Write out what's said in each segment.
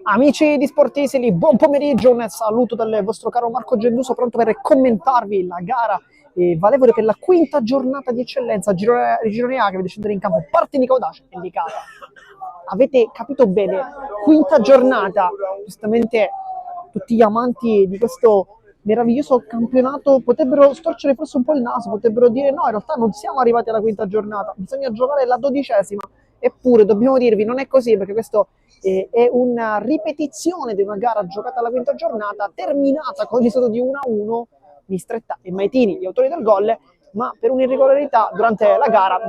Amici di Sportisili, buon pomeriggio, un saluto dal vostro caro Marco Genduso, pronto per commentarvi la gara valevole per la quinta giornata di eccellenza girone A che vede scendere in campo Partinico Audace e Licata. Avete capito bene, quinta giornata, giustamente tutti gli amanti di questo meraviglioso campionato potrebbero storcere forse un po' il naso, potrebbero dire no, in realtà non siamo arrivati alla quinta giornata, bisogna giocare la 12ª. Eppure dobbiamo dirvi non è così, perché questo è una ripetizione di una gara giocata alla quinta giornata, terminata con il risultato di 1-1, Mistretta e Maitini, gli autori del gol, ma per un'irregolarità durante la gara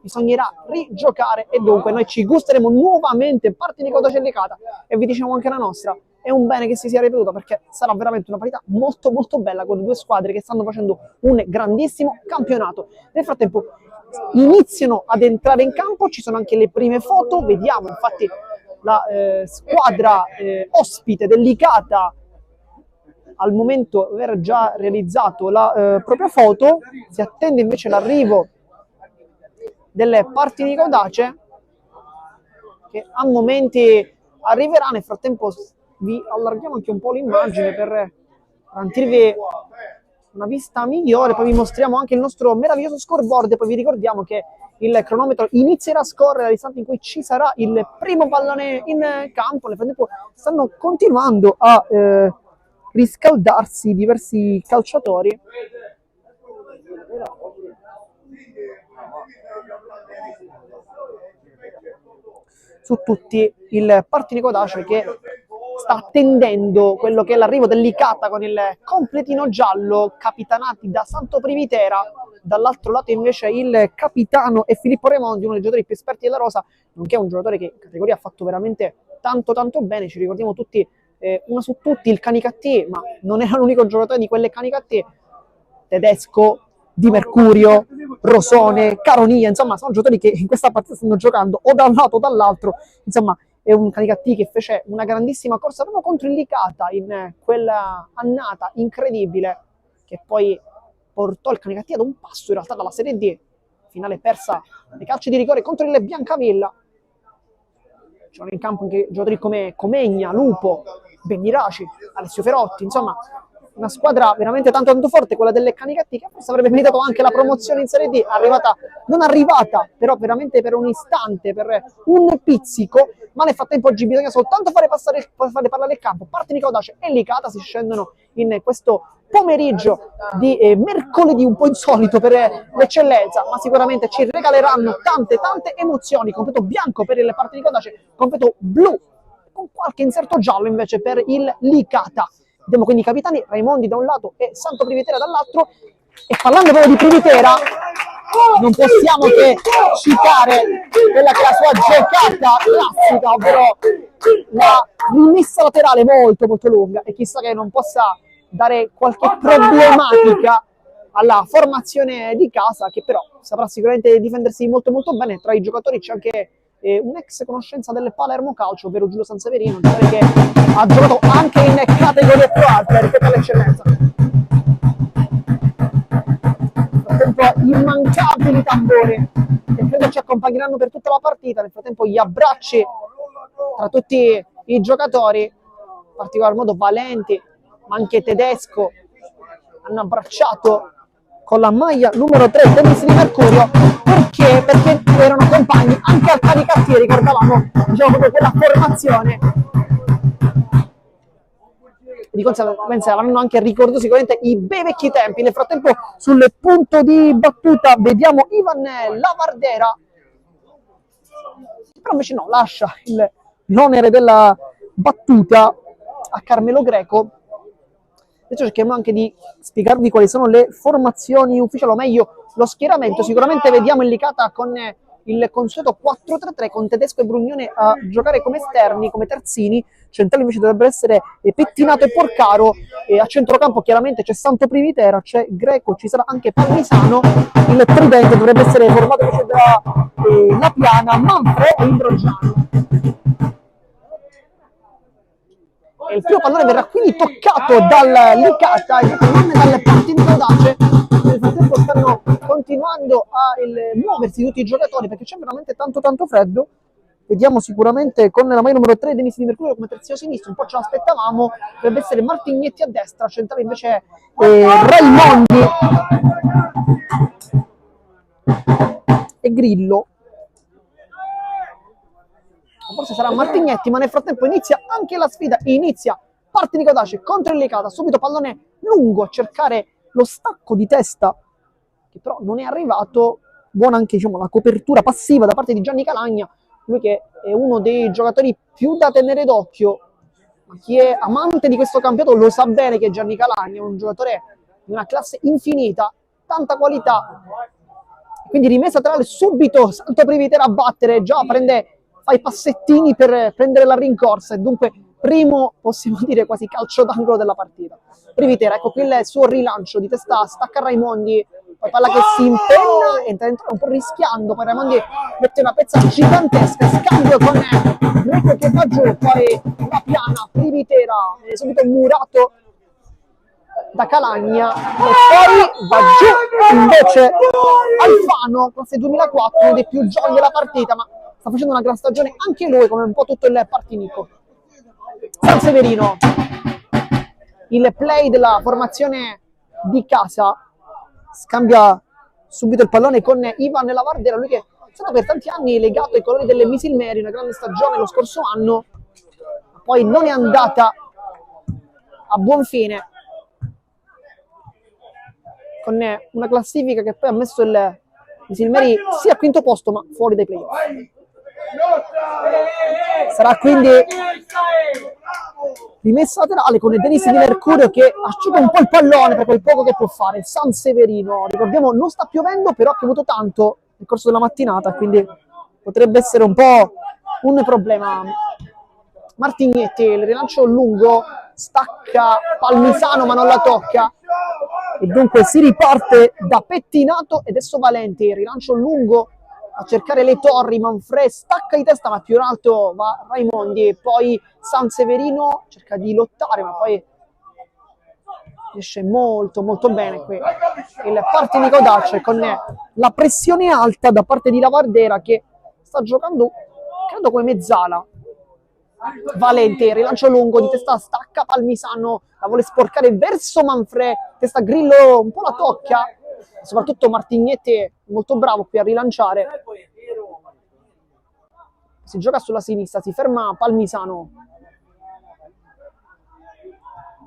bisognerà rigiocare e dunque noi ci gusteremo nuovamente Partinico Audace e Licata e vi diciamo anche la nostra. È un bene che si sia ripetuta perché sarà veramente una partita molto molto bella con le due squadre che stanno facendo un grandissimo campionato. Nel frattempo iniziano ad entrare in campo, ci sono anche le prime foto, vediamo infatti la squadra ospite del Licata al momento aver già realizzato la propria foto, si attende invece l'arrivo delle Partinico Audace che a momenti arriverà. Nel frattempo vi allarghiamo anche un po' l'immagine per garantirvi una vista migliore, poi vi mostriamo anche il nostro meraviglioso scoreboard e poi vi ricordiamo che il cronometro inizierà a scorrere all'istante in cui ci sarà il primo pallone in campo. Nel frattempo stanno continuando a riscaldarsi diversi calciatori. Su tutti il Partinico Audace che sta attendendo quello che è l'arrivo del Licata con il completino giallo, capitanati da Santo Privitera. Dall'altro lato invece il capitano è Filippo Raimondi, uno dei giocatori più esperti della rosa, nonché un giocatore che in categoria ha fatto veramente tanto bene. Ci ricordiamo tutti, uno su tutti, il Canicattì, ma non era l'unico giocatore di quelle Canicattì, Tedesco, Di Mercurio, Rosone, Caronia, insomma sono giocatori che in questa partita stanno giocando o da un lato o dall'altro. Insomma è un Canicattì che fece una grandissima corsa proprio contro il Licata in quella annata incredibile che poi portò il Canicattì ad un passo in realtà dalla Serie D, finale persa nei calci di rigore contro il Biancavilla. C'erano in campo anche giocatori come Comegna, Lupo, Beniraci, Alessio Ferotti, insomma una squadra veramente tanto forte, quella delle Canicattì, che forse avrebbe meritato anche la promozione in Serie D, non arrivata, però veramente per un istante, per un pizzico, ma nel frattempo oggi bisogna soltanto fare parlare il campo. Partinico Audace e Licata si scendono in questo pomeriggio di mercoledì un po' insolito per l'eccellenza, ma sicuramente ci regaleranno tante emozioni. Completo bianco per il Partinico Audace, completo blu con qualche inserto giallo invece per il Licata. Vediamo quindi i capitani Raimondi da un lato e Santo Privitera dall'altro. E parlando proprio di Privitera, non possiamo che citare quella che è la sua giocata classica, ovvero la rimessa laterale molto lunga, e chissà che non possa dare qualche problematica alla formazione di casa, che però saprà sicuramente difendersi molto bene. Tra i giocatori c'è anche un'ex conoscenza del Palermo Calcio, ovvero Giulio Sanseverino, che ha giocato anche in categorie più alte rispetto all'eccellenza. Nel frattempo immancabili tamburi che credo ci accompagneranno per tutta la partita. Nel frattempo gli abbracci tra tutti i giocatori, in particolar modo Valenti ma anche Tedesco, hanno abbracciato con la maglia numero 3 Dennis Di Mercurio. Perché erano compagni anche al Canicattì, ricordavamo proprio quella formazione. Di conseguenza avranno anche ricordato sicuramente i bei vecchi tempi. Nel frattempo sul punto di battuta vediamo Ivan Lavardera, però invece no, lascia l'onere della battuta a Carmelo Greco. Adesso cerchiamo anche di spiegarvi quali sono le formazioni ufficiali, o meglio lo schieramento. Sicuramente vediamo il Licata con il consueto 4-3-3 con Tedesco e Brugnone a giocare come esterni, come terzini. Centrale invece dovrebbe essere Pettinato e Porcaro, e a centrocampo chiaramente c'è Santo Privitera, c'è Greco, ci sarà anche Palmisano. Il tridente dovrebbe essere formato invece da Lapiana, Manfre e Imbroggiano. E il primo pallone verrà quindi toccato dal Licata e non dal Partinico Audace. Nel frattempo stanno continuando a muoversi tutti i giocatori perché c'è veramente tanto freddo. vediamo sicuramente con la maglia numero 3 Denis Di Mercurio come terzino sinistro, un po' ce l'aspettavamo, dovrebbe essere Martignetti a destra, centrale invece Raimondi e Grillo. Forse sarà Martignetti, ma nel frattempo inizia anche la sfida, inizia Partini Kodace contro il Licata, subito pallone lungo a cercare lo stacco di testa, che però non è arrivato. Buona anche, diciamo, la copertura passiva da parte di Gianni Calagna, lui che è uno dei giocatori più da tenere d'occhio. Ma chi è amante di questo campionato lo sa bene che Gianni Calagna è un giocatore di una classe infinita, tanta qualità. Quindi rimessa laterale subito, Santo Privitera a battere, già fa i passettini per prendere la rincorsa, e dunque primo, possiamo dire, quasi calcio d'angolo della partita. Privitera, ecco qui il suo rilancio di testa, stacca Raimondi, poi palla che si impenna, entra un po' rischiando, poi Raimondi mette una pezza gigantesca, scambio con Greco che va giù, poi la piana, Privitera, subito murato da Calagna, e poi va giù invece Alfano, classe 2004, uno dei più giovani della partita, ma sta facendo una gran stagione anche lui, come un po' tutto il Partinico. Sanseverino, il play della formazione di casa, scambia subito il pallone con Ivan Lavardera, lui che è stato per tanti anni legato ai colori delle Misilmeri, una grande stagione lo scorso anno, poi non è andata a buon fine, con una classifica che poi ha messo il Misilmeri sia al quinto posto ma fuori dai playoff. Sarà quindi rimessa laterale con Denis Di Mercurio che asciuga un po' il pallone per quel poco che può fare. Sanseverino, ricordiamo, non sta piovendo, però ha piovuto tanto nel corso della mattinata, quindi potrebbe essere un po' un problema. Martignetti, il rilancio lungo, stacca Palmisano ma non la tocca, e dunque si riparte da pettinato. Ed adesso Valenti, rilancio lungo a cercare le torri, Manfred stacca di testa ma più in alto va Raimondi, poi Sanseverino cerca di lottare ma poi riesce molto molto bene qui il Partini Kodace, con la pressione alta da parte di Lavardera che sta giocando credo come mezzala. Valenti, rilancio lungo di testa, stacca Palmisano, la vuole sporcare verso Manfred, testa Grillo un po' la tocca, soprattutto Martignetti è molto bravo qui a rilanciare. Si gioca sulla sinistra, si ferma Palmisano,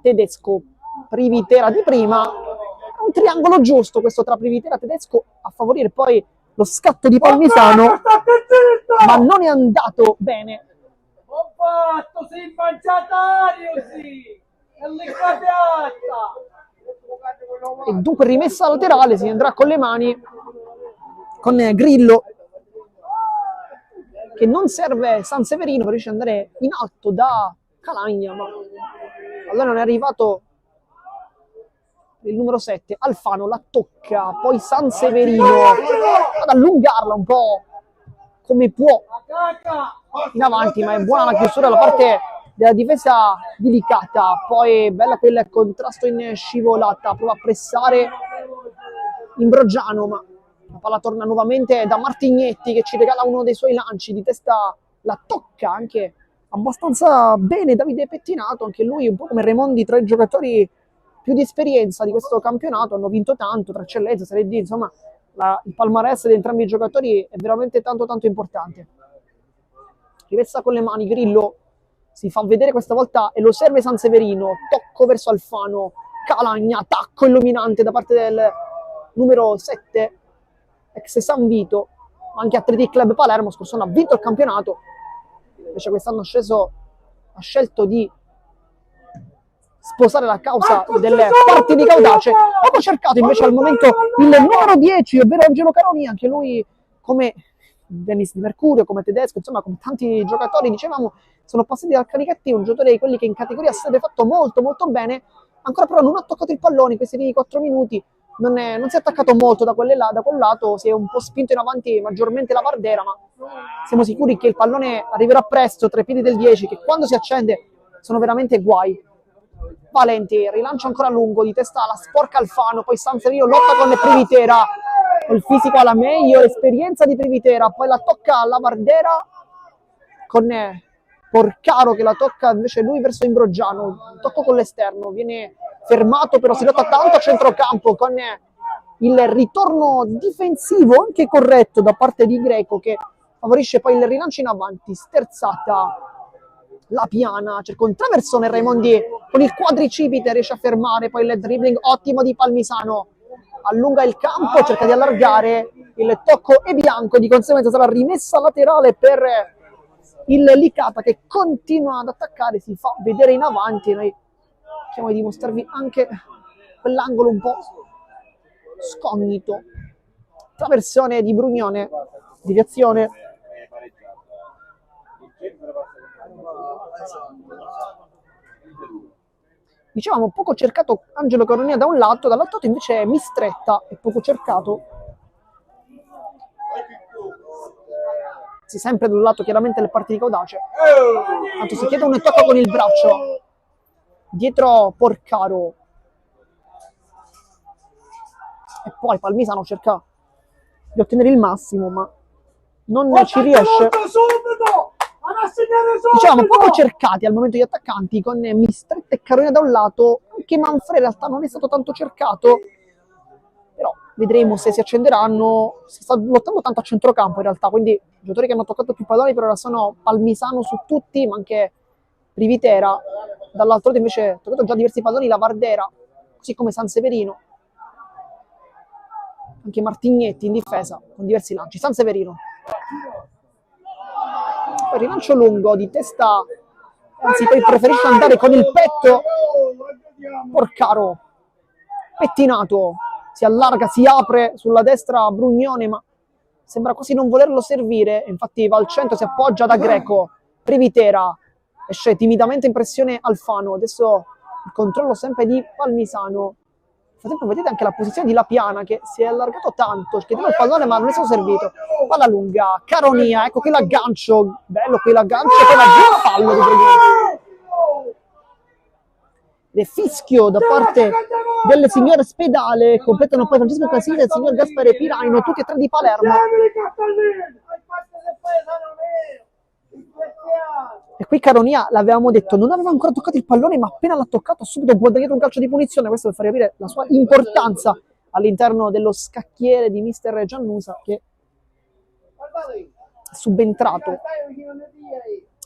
Tedesco, Privitera di prima, un triangolo giusto questo tra Privitera e Tedesco a favorire poi lo scatto di Palmisano, ma non è andato bene. Ho fatto, sei mangiatario, sì! E dunque rimessa laterale, si andrà con le mani con Grillo, che non serve Sanseverino, riesce ad andare in alto da Calagna, ma allora non è arrivato il numero 7, Alfano la tocca, poi Sanseverino ad allungarla un po' come può in avanti, ma è buona la chiusura da parte della difesa di Licata. Poi bella quel contrasto in scivolata, prova a pressare Imbroggiano, ma la palla torna nuovamente da Martignetti che ci regala uno dei suoi lanci di testa, la tocca anche abbastanza bene Davide Pettinato, anche lui un po' come Raimondi, tra i giocatori più di esperienza di questo campionato, hanno vinto tanto, tra eccellenza, Serie D, insomma il palmarès di entrambi i giocatori è veramente tanto tanto importante. Rimessa con le mani, Grillo si fa vedere questa volta e lo serve Sanseverino, tocco verso Alfano, Calagna, tacco illuminante da parte del numero 7, ex San Vito, ma anche Athletic Club Palermo, scorso anno ha vinto il campionato, invece quest'anno ha scelto di sposare la causa delle Partini Kodace. Abbiamo cercato invece al momento il numero 10, ovvero Angelo Caroni, anche lui come Denis Di Mercurio, come Tedesco, insomma come tanti giocatori, dicevamo, sono passati dal Canichetti, un giocatore di quelli che in categoria sarebbe fatto molto molto bene, ancora però non ha toccato il pallone in questi primi 4 minuti, non si è attaccato molto da quel lato, si è un po' spinto in avanti maggiormente la Vardera, ma siamo sicuri che il pallone arriverà presto tra i piedi del 10, che quando si accende sono veramente guai. Valenti, rilancio ancora lungo di testa, la sporca Alfano, poi Sanseverino lotta con Privitera, il fisico alla meglio, l'esperienza di Privitera, poi la tocca alla Vardera, con Porcaro che la tocca invece lui verso Imbroggiano, tocco con l'esterno, viene fermato però si lotta tanto a centrocampo con il ritorno difensivo anche corretto da parte di Greco che favorisce poi il rilancio in avanti, sterzata la Piana, cerca un traversone Raimondi con il quadricipite, riesce a fermare poi il dribbling ottimo di Palmisano, allunga il campo, cerca di allargare, il tocco è bianco, di conseguenza sarà rimessa laterale per il Licata che continua ad attaccare, si fa vedere in avanti, noi cerchiamo di dimostrarvi anche quell'angolo un po' scognito, traversone di Brugnone, deviazione. Dicevamo poco cercato Angelo Caronia da un lato, dall'altro lato invece Mistretta è poco cercato. Sì, sempre da un lato chiaramente le parti di Caudace. Tanto si chiede un tocco con il braccio. Dietro Porcaro. E poi Palmisano cerca di ottenere il massimo, ma non ci riesce. Diciamo poco cercati al momento gli attaccanti con Mistretta e Caronia da un lato, anche Manfred in realtà non è stato tanto cercato, però vedremo se si accenderanno. Si sta lottando tanto a centrocampo in realtà, quindi i giocatori che hanno toccato più palloni per ora sono Palmisano su tutti, ma anche Privitera. Dall'altro lato invece ha toccato già diversi palloni la Vardera, così come Sanseverino, anche Martignetti in difesa con diversi lanci. Sanseverino, poi rilancio lungo di testa, anzi poi preferisce andare con il petto. Porcaro, pettinato, si allarga, si apre sulla destra Brugnone, ma sembra quasi non volerlo servire, infatti va al centro, si appoggia da Greco. Privitera, esce timidamente in pressione Alfano, adesso il controllo sempre di Palmisano. Nel frattempo vedete anche la posizione di Lapiana che si è allargato tanto, chiedeva il pallone ma non è stato servito. Palla lunga, Caronia, ecco qui l'aggancio, bello qui l'aggancio, poi la gira fallo di Brugnone. E fischio da parte del signor Spedale, completano poi Francesco Casini e il signor Gaspare Piraino, tutti e tre di Palermo. E qui Caronia, l'avevamo detto, non aveva ancora toccato il pallone, ma appena l'ha toccato ha subito guadagnato un calcio di punizione. Questo per far capire la sua importanza all'interno dello scacchiere di mister Giannusa, che è subentrato.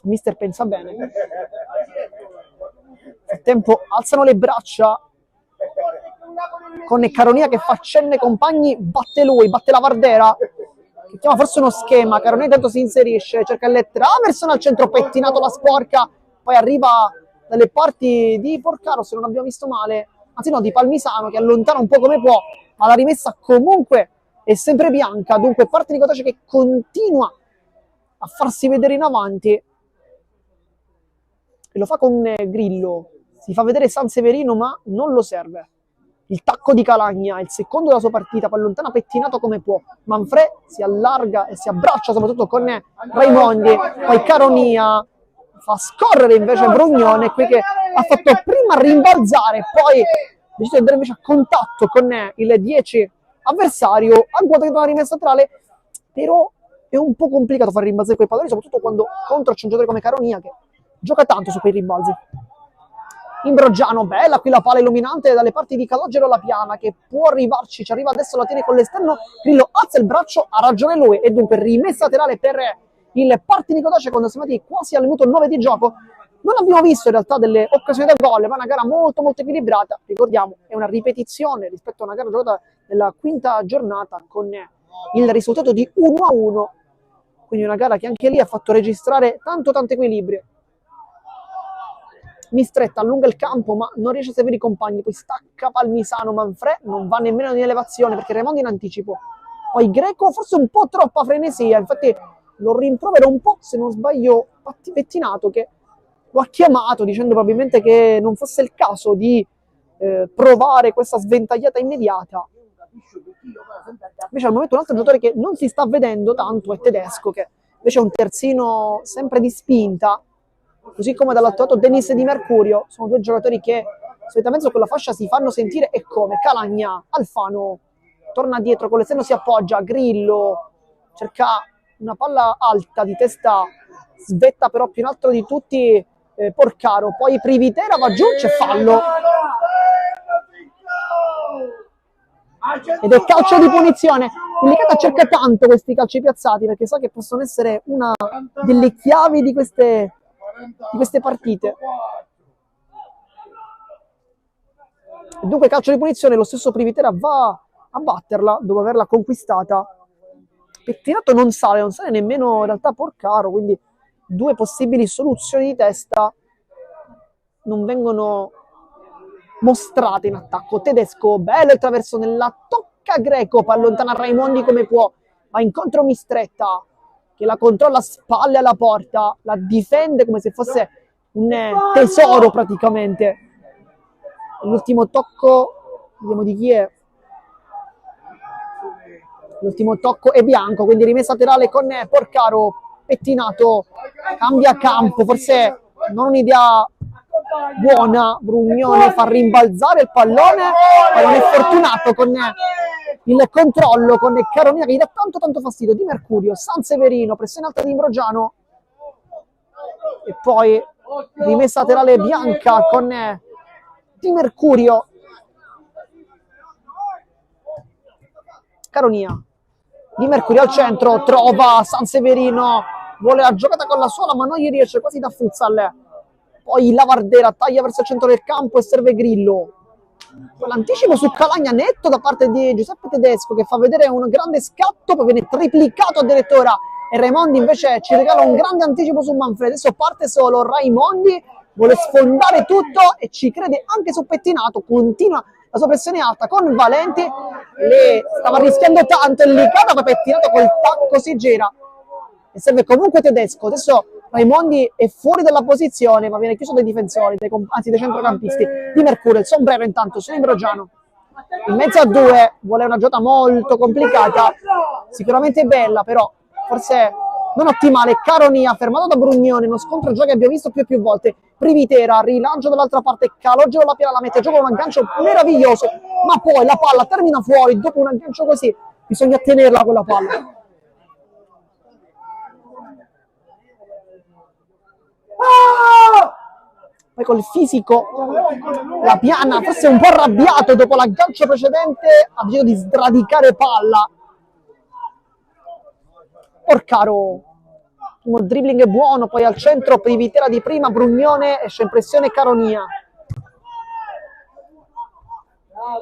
Mister pensa bene. Nel frattempo alzano le braccia con Caronia che fa cenne compagni, batte lui, batte la Vardera, che chiama forse uno schema. Caronia intanto si inserisce, cerca il traversone al centro, pettinato la sporca, poi arriva dalle parti di Porcaro, se non abbiamo visto male, anzi no, di Palmisano, che allontana un po' come può, ma la rimessa comunque è sempre bianca. Dunque parte di Caudace che continua a farsi vedere in avanti e lo fa con Grillo, si fa vedere Sanseverino ma non lo serve. Il tacco di Calagna, il secondo della sua partita, poi allontana pettinato come può. Manfred si allarga e si abbraccia soprattutto con Raimondi, poi Caronia fa scorrere invece Brugnone, qui che ha fatto prima rimbalzare, poi decide di andare invece a contatto con il 10 avversario, ha guadagnato una rimessa laterale, però è un po' complicato fare rimbalzare quei palloni, soprattutto quando contro c'è un giocatore come Caronia che gioca tanto su quei rimbalzi. Imbroggiano, bella qui la palla illuminante dalle parti di Calogero Lapiana che può arrivarci, ci arriva adesso, la tiene con l'esterno, Grillo alza il braccio, ha ragione lui e dunque rimessa laterale per il Partini Caudace quando siamo andati quasi al minuto 9 di gioco. Non abbiamo visto in realtà delle occasioni da gol, ma è una gara molto molto equilibrata, ricordiamo è una ripetizione rispetto a una gara giocata nella quinta giornata con il risultato di 1-1, quindi una gara che anche lì ha fatto registrare tanto equilibrio. Mistretta allunga il campo ma non riesce a seguire i compagni, poi stacca Palmisano, Manfred non va nemmeno in elevazione perché Raimondi in anticipo, poi Greco forse un po' troppa frenesia, infatti lo rimprovera un po', se non sbaglio pettinato, che lo ha chiamato dicendo probabilmente che non fosse il caso di provare questa sventagliata immediata. Invece al momento un altro giocatore che non si sta vedendo tanto è Tedesco, che invece è un terzino sempre di spinta, così come dall'altro lato Denis Di Mercurio. Sono due giocatori che solitamente su quella fascia si fanno sentire, e come Calagna, Alfano torna dietro con l'esterno, si appoggia, Grillo cerca una palla alta di testa svetta però più in alto di tutti Porcaro, poi Privitera va giù, c'è fallo ed è calcio di punizione. Il Licata cerca tanto questi calci piazzati perché sa che possono essere una delle chiavi di queste partite. Dunque calcio di punizione, lo stesso Privitera va a batterla dopo averla conquistata. Pettinato non sale nemmeno in realtà Porcaro, quindi due possibili soluzioni di testa non vengono mostrate in attacco. Tedesco, bello il traverso nella tocca Greco, allontana Raimondi come può, va incontro Mistretta che la controlla a spalle alla porta, la difende come se fosse un tesoro praticamente. L'ultimo tocco, vediamo di chi è. L'ultimo tocco è bianco, quindi rimessa laterale con Porcaro. Pettinato, cambia campo, forse non un'idea buona. Brugnone fa rimbalzare il pallone, non è fortunato con il controllo con Caronia che gli dà tanto fastidio. Di Mercurio, Sanseverino, pressione alta di Imbroggiano e poi rimessa laterale bianca con Di Mercurio. Caronia, Di Mercurio al centro, trova Sanseverino, vuole la giocata con la sola ma non gli riesce, quasi da futsal. Poi Lavardera taglia verso il centro del campo e serve Grillo. L'anticipo su Calagna netto da parte di Giuseppe Tedesco che fa vedere un grande scatto, poi viene triplicato addirittura e Raimondi invece ci regala un grande anticipo su Manfredi. Adesso parte solo Raimondi, vuole sfondare tutto e ci crede anche su Pettinato, continua la sua pressione alta con Valenti, le stava rischiando tanto il Licata, poi Pettinato col tacco si gira e serve comunque Tedesco. Adesso Raimondi è fuori dalla posizione ma viene chiuso dai difensori, anzi dai centrocampisti. Di Mercurio, il sombrero intanto su Imbroggiano in mezzo a due, vuole una giocata molto complicata, sicuramente bella però forse non ottimale. Caronia fermato da Brugnone, uno scontro già che abbiamo visto più volte. Privitera, rilancio dall'altra parte, Calogero la piana la mette a gioco, un aggancio meraviglioso, ma poi la palla termina fuori. Dopo un aggancio così bisogna tenerla quella palla. Poi col fisico la piana, forse un po' arrabbiato dopo l'aggancio precedente, ha deciso di sradicare palla. Porcaro, uno dribbling buono, poi al centro Privitera di prima, Brugnone, esce in pressione Caronia.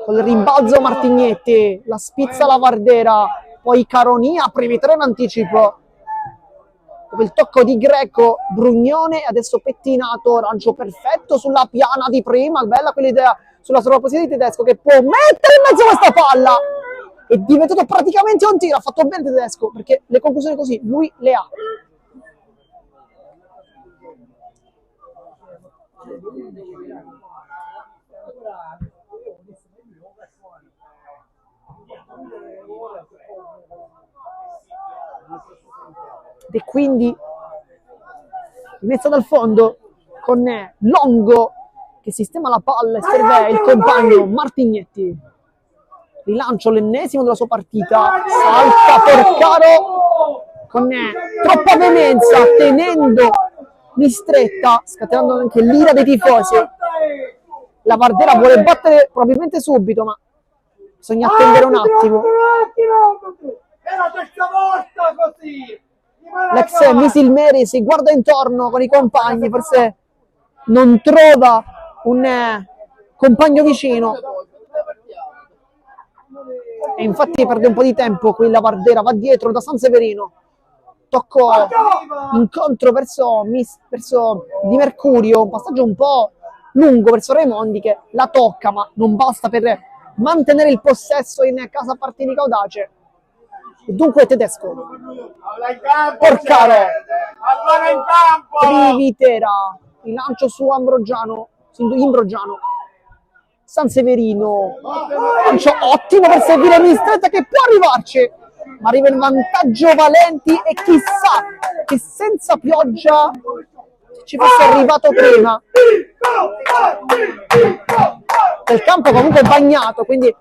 Col rimbalzo Martignetti, la spizza Lavardera, poi Caronia, Privitera in anticipo. Il tocco di Greco, Brugnone, adesso Pettinato, raggio perfetto sulla piana di prima, bella quell'idea sulla sovrapposizione di Tedesco che può mettere in mezzo questa palla. È diventato praticamente un tiro, ha fatto bene Tedesco perché le conclusioni così lui le ha. E quindi rimessa dal fondo con Longo che sistema la palla e serve il compagno Martignetti. Rilancio, l'ennesimo della sua partita, salta Porcaro con troppa veemenza, tenendo Mistretta, scatenando anche l'ira dei tifosi. La Vardera vuole battere probabilmente subito, ma bisogna attendere un attimo. È la terza volta così! L'ex Misilmeri si guarda intorno con i compagni, forse non trova un compagno vicino e infatti perde un po' di tempo qui la Vardera, va dietro da Sanseverino, tocco incontro verso Di Mercurio, un passaggio un po' lungo verso Raimondi che la tocca ma non basta per mantenere il possesso in casa Partinico Audace. E dunque Tedesco, Porcaro, Privitera, il lancio su Imbroggiano, Sanseverino, lancio ottimo per seguire Mistretta che può arrivarci, ma arriva in vantaggio Valenti e chissà che senza pioggia ci fosse arrivato prima. Il campo comunque è bagnato, quindi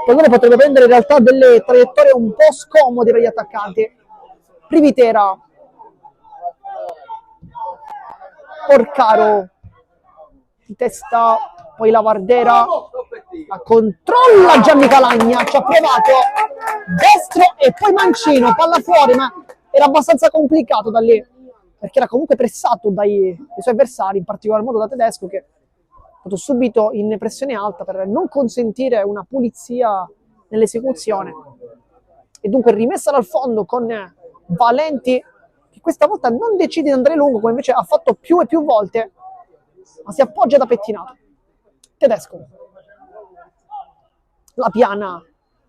pallone potrebbe prendere in realtà delle traiettorie un po' scomode per gli attaccanti. Privitera, Porcaro di testa, poi la Vardera la controlla Gianni Calagna, ci ha provato destro e poi mancino, palla fuori, ma era abbastanza complicato da lì perché era comunque pressato dai suoi avversari, in particolar modo da Tedesco, che è stato subito in pressione alta per non consentire una pulizia nell'esecuzione. E dunque rimessa dal fondo con Valenti, che questa volta non decide di andare lungo come invece ha fatto più e più volte, ma si appoggia da pettinato. Tedesco, la Piana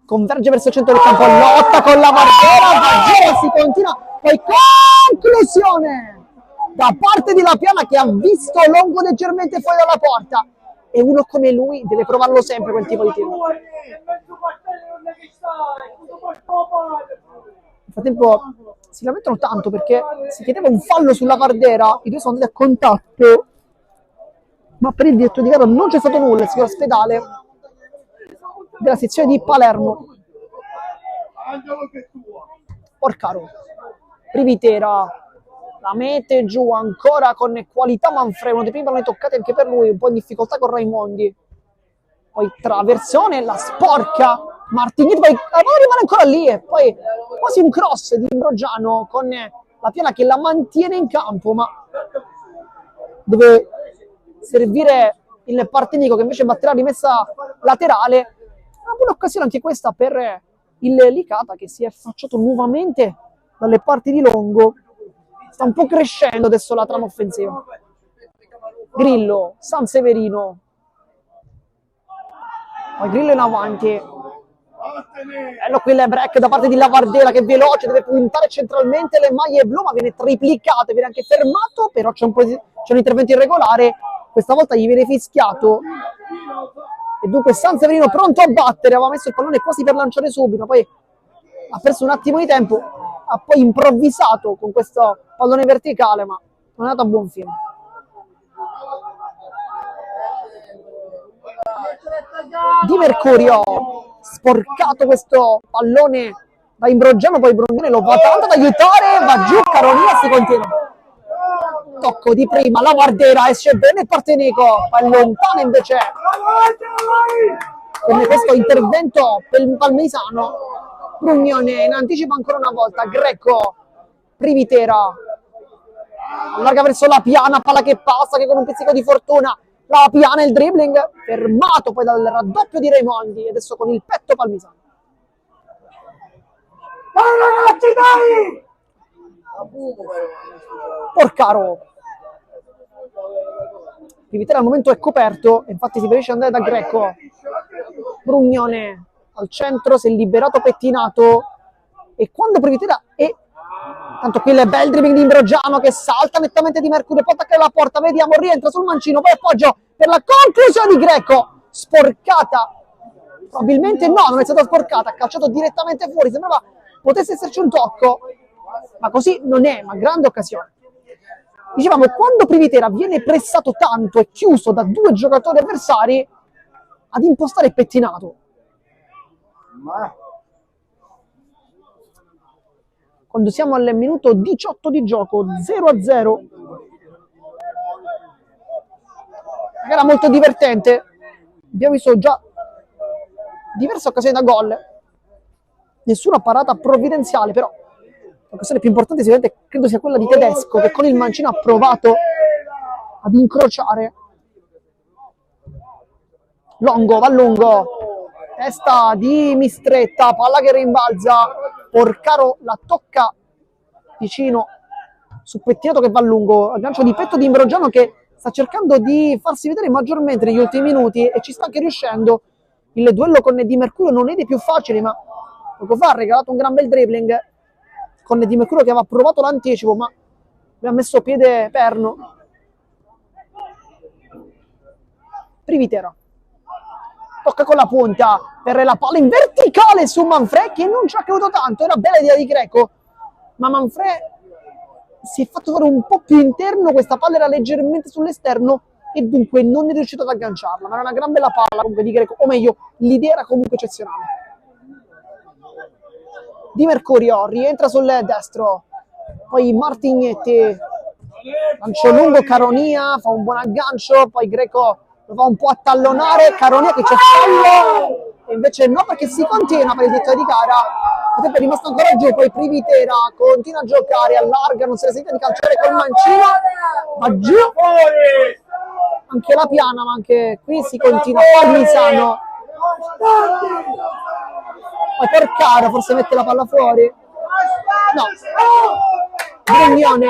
converge verso il centro del campo, lotta con la Vardera, Vagera si continua, poi conclusione da parte di La Piana, che ha visto Longo leggermente fuori dalla porta, e uno come lui deve provarlo sempre quel tipo di tiro. Nel frattempo si lamentano tanto perché si chiedeva un fallo sulla Vardera, i due sono andati a contatto, ma per il diretto di gara non c'è stato nulla. Il signor Ospedale della sezione di Palermo. Porcaro, Privitera la mette giù ancora con qualità Manfredi, uno dei primi palloni toccati anche per lui, un po' in difficoltà con Raimondi, poi traversione, la sporca Martignetti, poi rimane ancora lì, e poi quasi un cross di Imbroggiano con La Piana che la mantiene in campo, ma deve servire il Partenico, che invece batterà rimessa laterale. Una buona occasione anche questa per il Licata, che si è affacciato nuovamente dalle parti di Longo. Sta un po' crescendo adesso la trama offensiva. Grillo, Sanseverino, poi Grillo in avanti, bello qui il break da parte di Lavardera, che è veloce, deve puntare centralmente le maglie blu, ma viene triplicato, viene anche fermato, però c'è un intervento irregolare, questa volta gli viene fischiato, e dunque Sanseverino pronto a battere, aveva messo il pallone quasi per lanciare subito, poi ha perso un attimo di tempo, ha poi improvvisato con questo pallone verticale, ma non è andato a buon fine. Di Mercurio, sporcato questo pallone da Imbroggiano, poi Brunone lo va tanto ad aiutare, va giù, Carolina si contiene. Tocco di prima, la Vardera esce bene il Partenico, poi lontana invece con questo intervento palmesano. Brugnone in anticipo ancora una volta, Greco, Privitera allarga verso La Piana, palla che passa, che con un pizzico di fortuna La Piana, il dribbling fermato poi dal raddoppio di Raimondi, e adesso con il petto palmisano. Dai ragazzi, dai! Porcaro, Privitera al momento è coperto, infatti si preferisce andare da Greco. Brugnone al centro, si è liberato pettinato, e quando Privitera è... Tanto qui il bel dribbling di Imbroggiano che salta nettamente di Mercurio, può attaccare la porta, vediamo, rientra sul mancino, poi appoggio per la conclusione di Greco, sporcata, probabilmente no, non è stata sporcata, ha calciato direttamente fuori, sembrava potesse esserci un tocco, ma così non è, ma grande occasione. Dicevamo, quando Privitera viene pressato tanto e chiuso da due giocatori avversari, ad impostare il pettinato. Quando siamo al minuto 18 di gioco, 0-0. Gara molto divertente. Abbiamo visto già diverse occasioni da gol. Nessuna parata provvidenziale, però l'occasione più importante sicuramente credo sia quella di Tedesco, che con il mancino ha provato ad incrociare. Longo, va lungo. Testa di Mistretta, palla che rimbalza. Porcaro la tocca vicino su pettinato che va lungo, aggancio di petto di Imbroggiano, che sta cercando di farsi vedere maggiormente negli ultimi minuti e ci sta anche riuscendo. Il duello con Di Mercurio non è dei più facili, ma poco fa ha regalato un gran bel dribbling con Di Mercurio, che aveva provato l'anticipo ma mi ha messo piede perno. Privitera tocca con la punta per la palla in verticale su Manfredi, che non ci ha creduto tanto, era bella idea di Greco, ma Manfredi si è fatto fare un po' più interno, questa palla era leggermente sull'esterno e dunque non è riuscito ad agganciarla, ma era una gran bella palla comunque di Greco, o meglio, l'idea era comunque eccezionale. Di Mercurio rientra sul destro, poi Martignetti lancio lungo, Caronia fa un buon aggancio, poi Greco lo va un po' a tallonare, Caronia che c'è fallo, e invece no, perché si continua per il diritto di gara, potrebbe è rimasto ancora giù, poi Privitera continua a giocare, allarga, non se ne sente di calciare col mancino, va giù, anche la Piana, ma anche qui si continua, Palmisano, poi Porcaro forse mette la palla fuori, no, Brignone,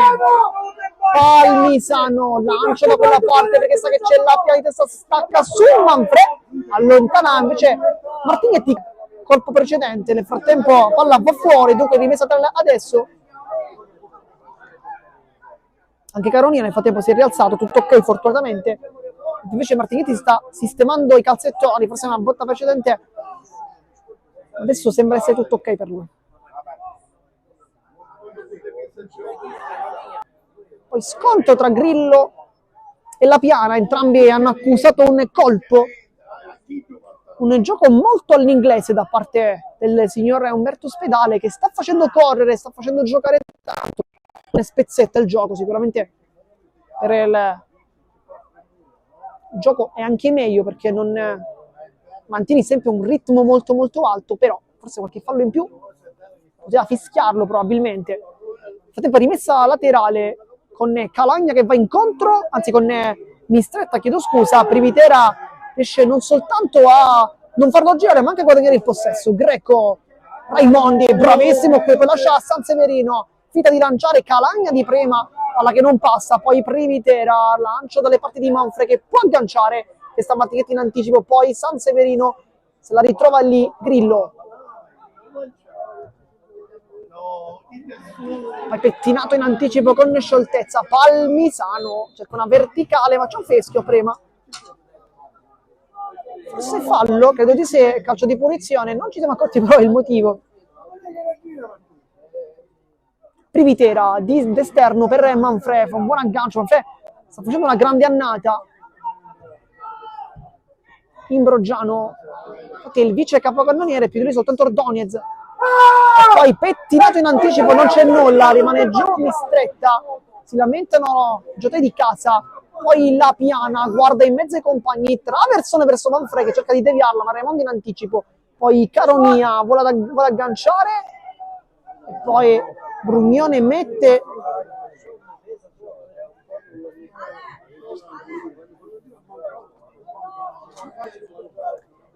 Palmisano lancia da quella parte perché sa che c'è la Piana di testa, stacca su Manfred, allontana invece Martignetti, colpo precedente, nel frattempo palla va fuori, dunque rimessa adesso. Anche Caronia nel frattempo si è rialzato, tutto ok fortunatamente, invece Martignetti sta sistemando i calzettoni, forse una botta precedente, adesso sembra essere tutto ok per lui. Poi scontro tra Grillo e la Piana, entrambi hanno accusato un colpo, un gioco molto all'inglese da parte del signor Umberto Spedale, che sta facendo correre, sta facendo giocare tanto, ne spezzetta il gioco sicuramente per il gioco è anche meglio perché non mantieni sempre un ritmo molto molto alto, però forse qualche fallo in più poteva fischiarlo probabilmente. Nel frattempo rimessa laterale con Calagna che va incontro, anzi con Mistretta, chiedo scusa, Privitera riesce non soltanto a non farlo girare ma anche a guadagnare il possesso. Greco, Raimondi, bravissimo qui, poi lascia a San Severino, finta di lanciare, Calagna di prima, palla che non passa, poi Privitera, lancio dalle parti di Manfred che può agganciare, che sta Martignetti in anticipo, poi San Severino se la ritrova lì, Grillo. Poi pettinato in anticipo con scioltezza, Palmisano cerca una verticale ma c'è un fischio prima, forse fallo, credo di sé, calcio di punizione, non ci siamo accorti però il motivo. Privitera d'esterno per Manfred, fa un buon aggancio, Manfred sta facendo una grande annata, Imbroggiano che è il vice capocannoniere, più di lui soltanto Ordonez, e poi pettinato in anticipo, non c'è nulla, rimane giù Mistretta, si lamentano giocatori di casa, poi la Piana guarda in mezzo ai compagni, traversone verso Manfred che cerca di deviarla, ma Raimondi in anticipo, poi Caronia vuole agganciare, e poi Brugnone mette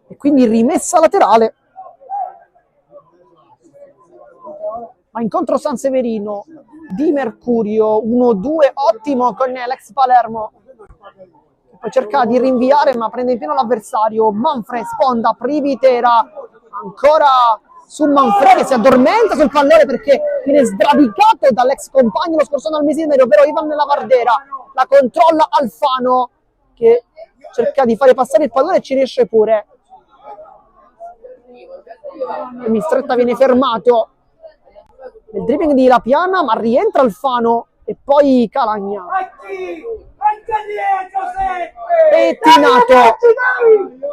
e quindi rimessa laterale, ma incontro San Severino di Mercurio 1-2 ottimo con l'ex Palermo che poi cerca di rinviare ma prende in pieno l'avversario. Manfred sponda, Privitera ancora su Manfred che si addormenta sul pallone perché viene sradicato dall'ex compagno lo scorso anno al Mesine, ovvero Ivan Lavardera, la controlla Alfano che cerca di fare passare il pallone e ci riesce pure, e Mistretta viene fermato nel dribbling di La Piana ma rientra Alfano e poi Calagna pettinato,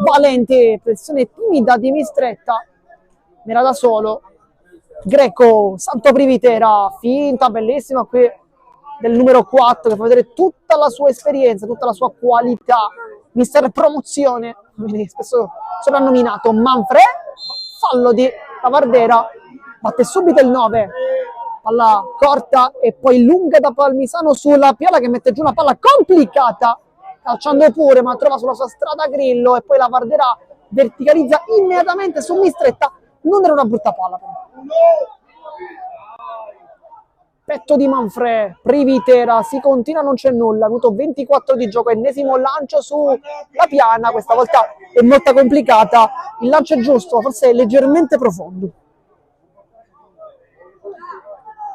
Valente, pressione timida di Mistretta, era da solo, Greco, Santo Privitera, finta bellissima qui del numero 4 che fa vedere tutta la sua esperienza, tutta la sua qualità, mister promozione, spesso soprannominato. Manfred, fallo di Lavardera, batte subito il 9, palla corta e poi lunga da Palmisano sulla Piala che mette giù una palla complicata, calciando pure ma trova sulla sua strada Grillo e poi Lavardera verticalizza immediatamente su Mistretta, non era una brutta palla però. Petto di Manfred, Privitera, si continua, non c'è nulla, ha avuto 24 di gioco, ennesimo lancio sulla Piana, questa volta è molto complicata, il lancio è giusto, forse è leggermente profondo.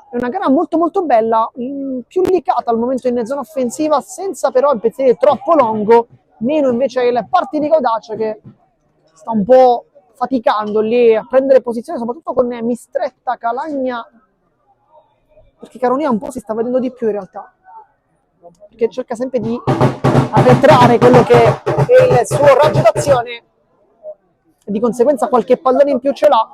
È una gara molto molto bella, più licata al momento in zona offensiva, senza però impedire troppo lungo, meno invece il Parti di Caudace che sta un po' faticando lì a prendere posizione, soprattutto con Mistretta, Calagna, perché Caronia un po' si sta vedendo di più in realtà, perché cerca sempre di arretrare quello che è il suo raggio d'azione e di conseguenza qualche pallone in più ce l'ha.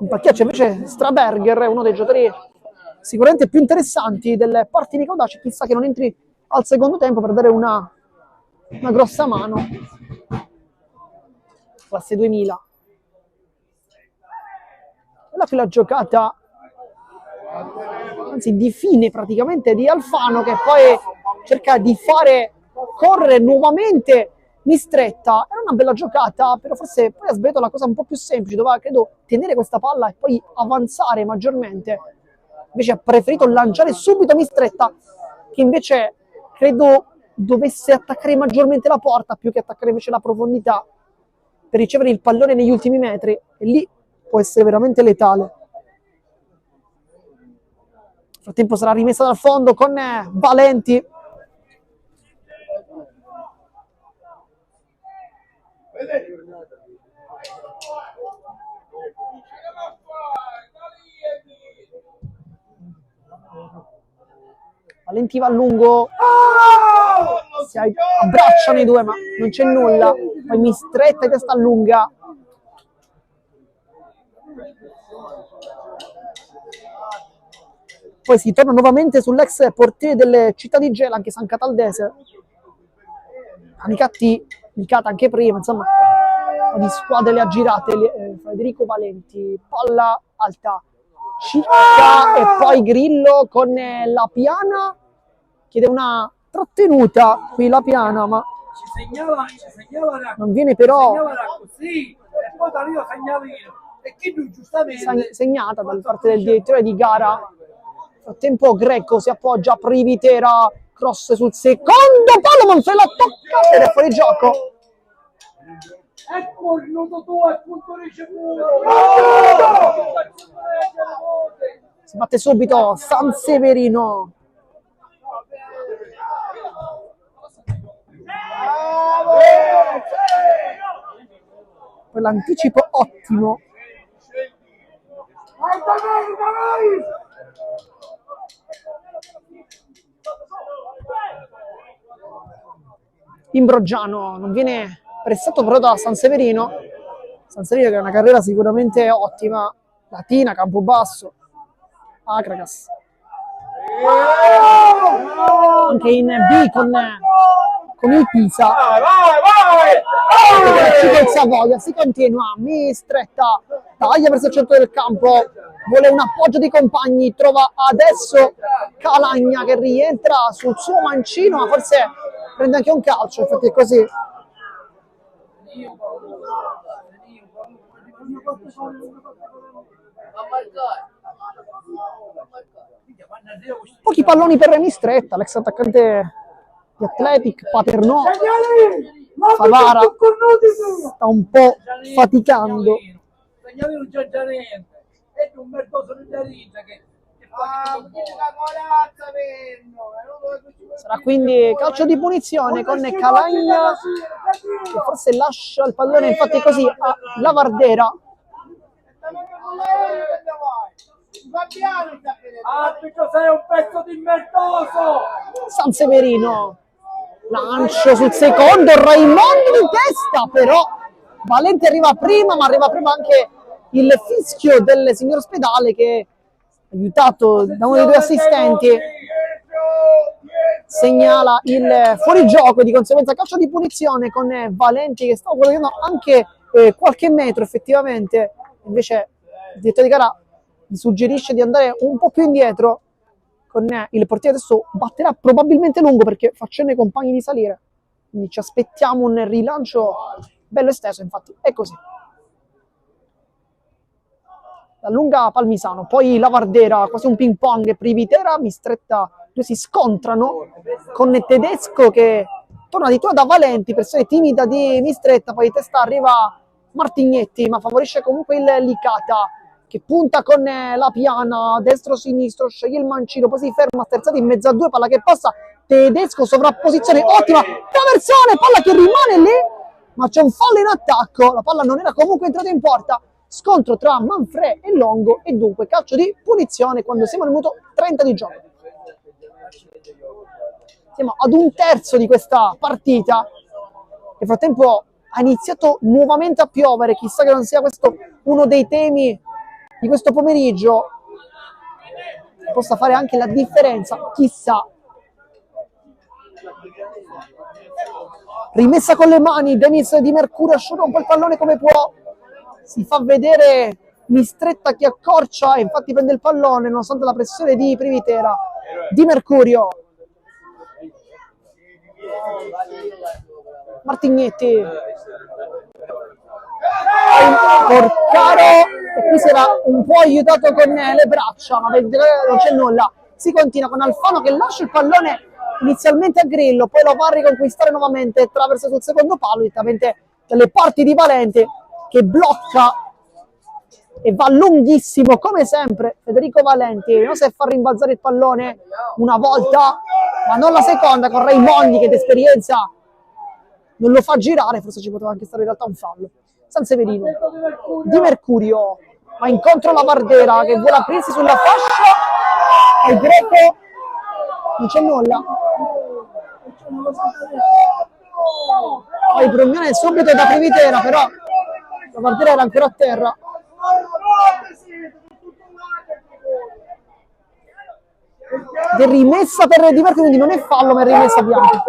In pacchia c'è invece Straberger, uno dei giocatori sicuramente più interessanti delle parti di Caudace. Chissà che non entri al secondo tempo per dare una grossa mano. Classe 2000. Quella che la giocata, anzi di fine praticamente, di Alfano, che poi cerca di fare correre nuovamente Mistretta. Era una bella giocata, però forse poi ha sbagliato la cosa un po' più semplice, doveva credo tenere questa palla e poi avanzare maggiormente. Invece ha preferito lanciare subito Mistretta, che invece credo dovesse attaccare maggiormente la porta più che attaccare invece la profondità per ricevere il pallone negli ultimi metri, e lì può essere veramente letale. Nel frattempo sarà rimessa dal fondo con Valenti. Valenti va a lungo, si abbracciano i due ma non c'è nulla, poi Mistretta e testa lunga. Poi si torna nuovamente sull'ex portiere delle Città di Gela, anche San Cataldese. Nicata anche prima, insomma, un po' di squadre le ha girate. Federico Valenti, palla alta, Cicca e poi Grillo con la Piana, chiede una trattenuta qui la Piana, ma non viene però segnata da parte del direttore di gara. Nel frattempo Greco si appoggia, Privitera, cross sul secondo palo, non se la tocca ed è fuori gioco. Ecco il nudo tuo, è punto ricevuto. Si batte subito Sanseverino. Poi l'anticipo ottimo. Imbroggiano non viene prestato però da Sanseverino. Sanseverino che ha una carriera sicuramente ottima. Latina, Campobasso, Acragas. Anche in B con il Pisa. Col Savoia si continua. Mistretta taglia verso il centro del campo. Vuole un appoggio di compagni. Trova adesso Calagna che rientra sul suo mancino, ma forse prende anche un calcio. Infatti è così. Pochi palloni per Mistretta, l'ex attaccante di Athletic, Paternò. Favara sta un po' faticando. Sarà quindi calcio di punizione con Calagna che forse lascia il pallone, infatti così a Lavardera. Arbitro, sei un pezzo di merdoso! Sanseverino, lancio sul secondo, Raimondi di testa, però Valenti arriva prima, ma arriva prima anche il fischio del signor Ospedale che, aiutato da uno dei due assistenti, segnala il fuorigioco e di conseguenza calcio di punizione con Valenti che stava guadagnando anche qualche metro effettivamente. Invece il direttore di gara gli suggerisce di andare un po' più indietro con il portiere. Adesso batterà probabilmente lungo perché facendo i compagni di salire, quindi ci aspettiamo un rilancio bello esteso, infatti è così. La lunga Palmisano, poi Lavardera, quasi un ping pong, Privitera, Mistretta, due si scontrano con Tedesco che torna addirittura da Valenti, pressione timida di Mistretta, poi di testa arriva Martignetti, ma favorisce comunque il Licata che punta con la Piana, destro-sinistro, sceglie il mancino, poi si ferma, sterzata in mezzo a due, palla che passa, Tedesco, sovrapposizione ottima, traversone, palla che rimane lì, ma c'è un fallo in attacco, la palla non era comunque entrata in porta. Scontro tra Manfrè e Longo e dunque calcio di punizione quando siamo al minuto 30 di gioco. Siamo ad un terzo di questa partita. Nel frattempo ha iniziato nuovamente a piovere, chissà che non sia questo uno dei temi di questo pomeriggio. possa fare anche la differenza, chissà. Rimessa con le mani, Denis Di Mercurio asciuga un po' il pallone come può, si fa vedere mi stretta chi accorcia e infatti prende il pallone nonostante la pressione di Privitera. Di Mercurio, Martignetti, Porcaro, e qui si era un po' aiutato con le braccia, ma non c'è nulla. Si continua con Alfano che lascia il pallone inizialmente a Grillo, poi lo va a riconquistare nuovamente, attraversa sul secondo palo, direttamente dalle parti di Valenti che blocca e va lunghissimo come sempre Federico Valenti, non sa far rimbalzare il pallone una volta ma non la seconda, con Raimondi che d'esperienza non lo fa girare, forse ci poteva anche stare in realtà un fallo. Sanseverino, Di Mercurio va incontro alla Bardera che vuole aprirsi sulla fascia, il Greco non c'è nulla, poi Brugnone subito da Privitera, però la Bardera era ancora a terra. Ed è rimessa per Di Mercurio, quindi non è fallo ma è rimessa bianca.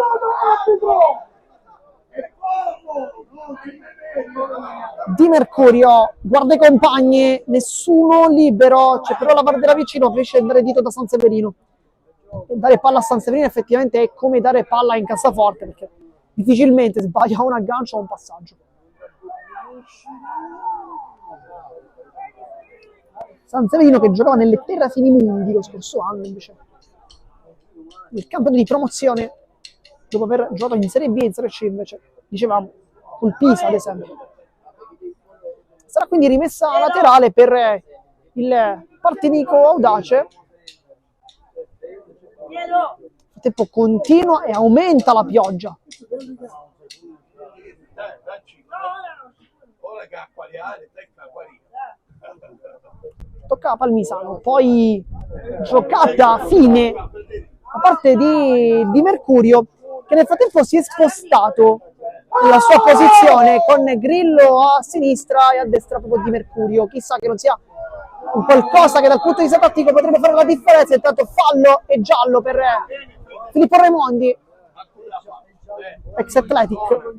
Di Mercurio guarda i compagni, nessuno libero, c'è però la Bardera vicino, riesce a dare dito da Sanseverino. Dare palla a Sanseverino effettivamente è come dare palla in cassaforte, perché difficilmente sbaglia un aggancio o un passaggio. Sanseverino che giocava nelle Terra Finimundi lo scorso anno, invece nel campionato di promozione, dopo aver giocato in Serie B e in Serie C, invece dicevamo col Pisa ad esempio. Sarà quindi rimessa laterale per il Partinico Audace. Il tempo continua e aumenta la pioggia. Tocca a Palmisano, poi giocata fine da parte di Mercurio, che nel frattempo si è spostato nella sua posizione con Grillo a sinistra e a destra proprio Di Mercurio. Chissà che non sia un qualcosa che dal punto di vista tattico potrebbe fare la differenza. Intanto fallo e giallo per Filippo Raimondi, ex Athletic.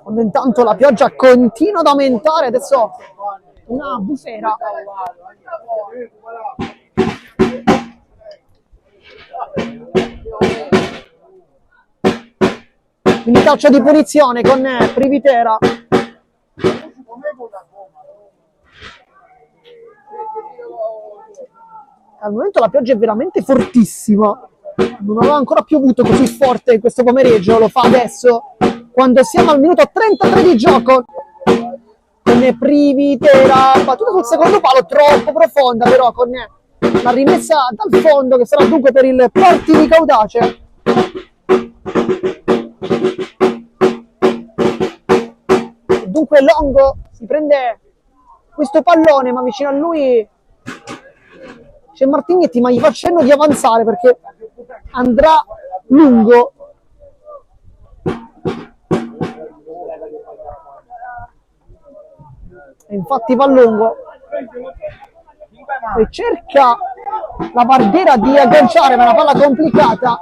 Quando intanto la pioggia continua ad aumentare, adesso una bufera. Quindi calcio di punizione con Privitera. Al momento la pioggia è veramente fortissima. Non aveva ancora piovuto così forte in questo pomeriggio, lo fa adesso, quando siamo al minuto 33 di gioco. Con Privitera, battuta sul secondo palo, troppo profonda però, con la rimessa dal fondo che sarà dunque per il Partinico Audace. Dunque Longo si prende questo pallone, ma vicino a lui c'è Martignetti, ma gli fa cenno di avanzare perché andrà lungo. E infatti va lungo e cerca la Bardera di agganciare, ma è una palla complicata.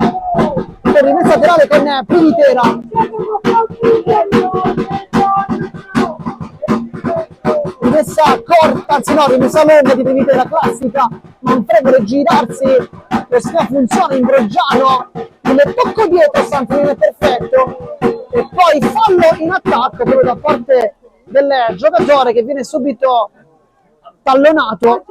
Per rimessa laterale con Privitera. Rimessa corta, anzi no, rimessa lunga di Privitera, classica Manfredo, girarsi, questa funzione in Broggiano, il tocco dietro Sanfilino è perfetto, e poi fallo in attacco proprio da parte del giocatore che viene subito tallonato.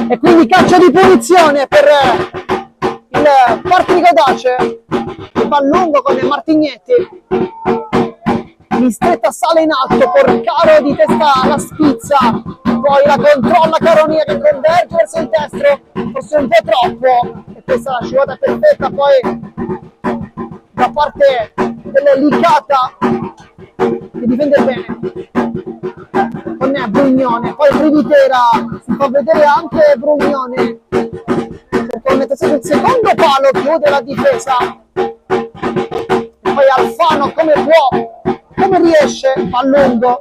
E quindi calcio di punizione per il Partinico Audace, che va lungo con Martignetti. In stretta sale in alto, Porcaro di testa alla spizza, poi la controlla Caronia che converge verso il destro, forse un po' troppo, e questa la scivolata perfetta poi da parte della Licata che difende bene. con Brugnone, poi Privitera si fa vedere anche Brugnone, perché mette il secondo palo, chiude la difesa, e poi Alfano come può, come riesce, fa lungo.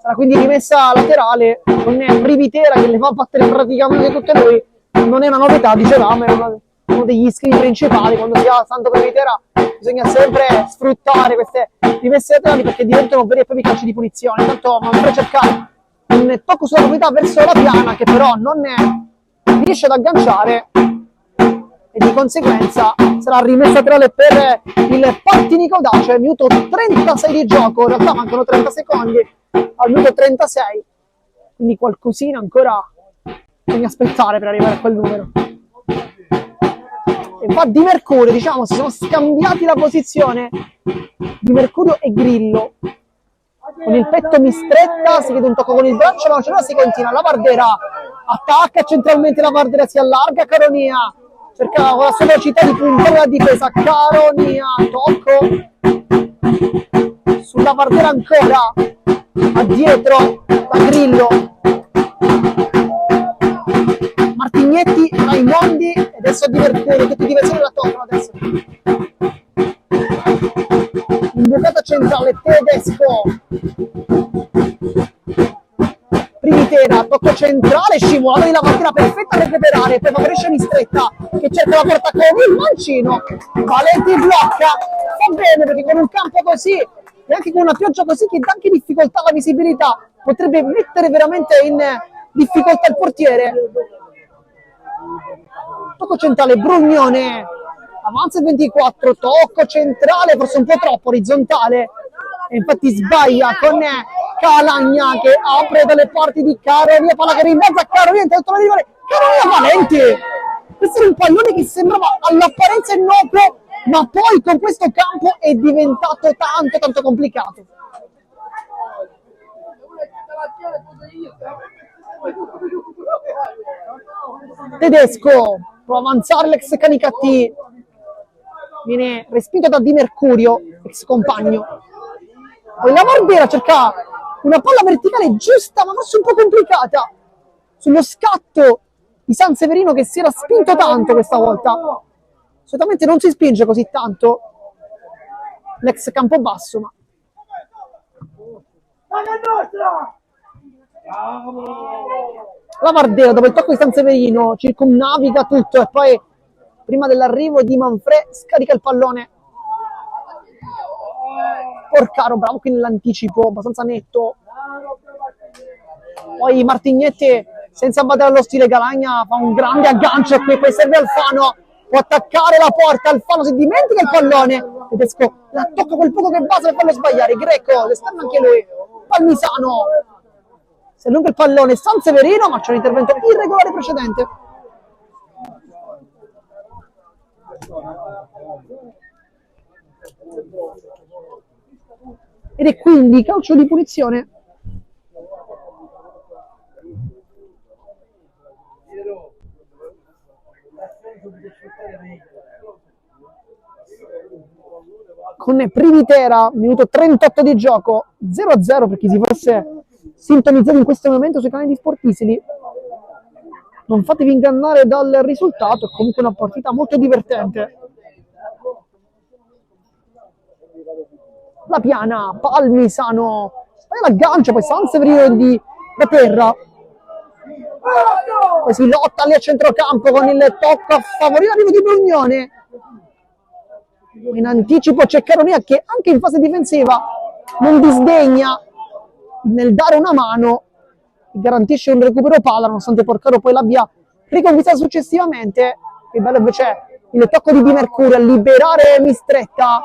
Sarà quindi rimessa laterale con Privitera che le fa battere praticamente tutte lui. Non è una novità, dicevamo, è uno degli schemi principali. Quando si ha Santo Privitera bisogna sempre sfruttare queste rimesse laterali perché diventano veri e propri calci di punizione. Intanto Manfred cerca un tocco sulla proprietà verso la Piana che però non riesce ad agganciare e di conseguenza sarà rimessa laterale per il Partinico Audace. Minuto 36 di gioco, in realtà mancano 30 secondi al minuto 36, quindi qualcosina ancora bisogna aspettare per arrivare a quel numero. E va Di Mercurio, diciamo, si sono scambiati la posizione Di Mercurio e Grillo. Con il petto mistretta, si vede un tocco con il braccio, ma non si continua. La Vardera attacca centralmente, la Vardera si allarga, Caronia cerca con la sua velocità di puntare la difesa, Caronia, tocco sulla Vardera ancora, addietro da Grillo, Martignetti, Raimondi e adesso Di Mercurio, tutti diversi la toccano adesso. Imbucata centrale, Tedesco, Privitera, tocco centrale, scivolata di Lavardera perfetta a recuperare, poi favorisce Mistretta che cerca la porta con il mancino, Valenti blocca, fa bene perché con un campo così e anche con una pioggia così che dà anche difficoltà alla visibilità, potrebbe mettere veramente in difficoltà il portiere. Tocco centrale, Brugnone, avanza il 24, tocco centrale, forse un po' troppo orizzontale, e infatti sbaglia con Calagna che apre dalle parti di Caronia, palla che rimbalza a Caronia, intanto Caronia Valenti. Questo è un pallone che sembrava all'apparenza innocuo, ma poi con questo campo è diventato tanto complicato. Tedesco può avanzare l'ex Canicattì, viene respinto da Di Mercurio, ex compagno. Poi la Vardera cerca una palla verticale giusta, ma forse un po' complicata, sullo scatto di San Severino che si era spinto tanto questa volta. Solitamente non si spinge così tanto l'ex Campobasso, ma la Vardera dopo il tocco di San Severino circumnaviga tutto e poi prima dell'arrivo di Manfred scarica il pallone. Porcaro, bravo qui nell'anticipo, abbastanza netto. Poi Martignetti, senza battere allo stile Calagna, fa un grande aggancio e qui poi serve Alfano, può attaccare la porta, Alfano si dimentica il pallone, Tedesco la tocca quel poco che basta per farlo sbagliare, Greco, l'esterno anche lui, Palmisano, si allunga il pallone, San Severino, ma c'è un intervento irregolare precedente. Ed è quindi calcio di punizione. Con Privitera, minuto 38 di gioco, 0-0 per chi si fosse sintonizzato in questo momento sui canali di Sportisili. Non fatevi ingannare dal risultato, è comunque una partita molto divertente. La Piana, Palmisano, poi l'aggancio, poi San Severino da terra. Poi si lotta lì a centrocampo con il tocco a favorire l'arrivo di Brugnone. In anticipo c'è Caronia che anche in fase difensiva non disdegna nel dare una mano, garantisce un recupero palla nonostante Porcaro poi l'abbia riconquistata successivamente. Il bello invece è il tocco di Di Mercurio a liberare Mistretta.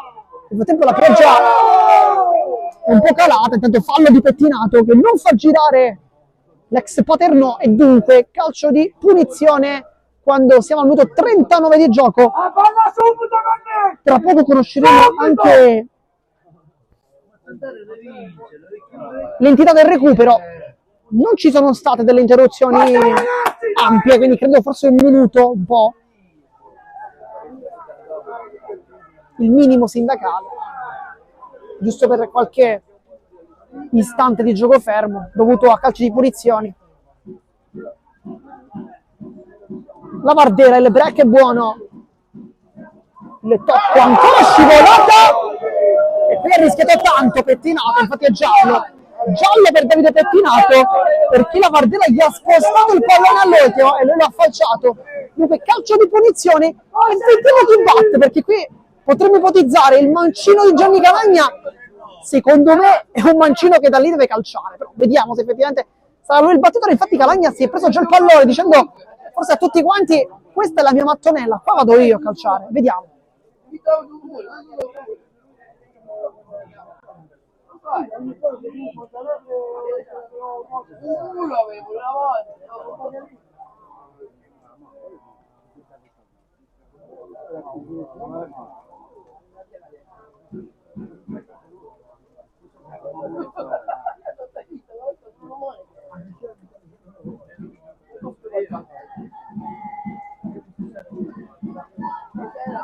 Nel frattempo la pioggia è un po' calata, intanto fallo di pettinato che non fa girare l'ex Paternò e dunque calcio di punizione quando siamo al minuto 39 di gioco. Tra poco conosceremo anche l'entità del recupero. Non ci sono state delle interruzioni ampie, quindi credo forse un minuto, un po'. il minimo sindacale, giusto per qualche istante di gioco fermo dovuto a calci di punizioni. La Vardera, il break è buono, il tocco ancora scivolata e qui ha rischiato tanto Pettinato, infatti è giallo per Davide Pettinato perché la Vardera gli ha spostato il pallone all'Oteo e lui l'ha falciato. Dunque calcio di punizione, effettivo chi batte, perché qui potremmo ipotizzare il mancino di Gianni Calagna. Secondo me è un mancino che da lì deve calciare, però vediamo se effettivamente sarà lui il battitore. Infatti Calagna si è preso già il pallone dicendo forse a tutti quanti questa è la mia mattonella, qua vado io a calciare, vediamo.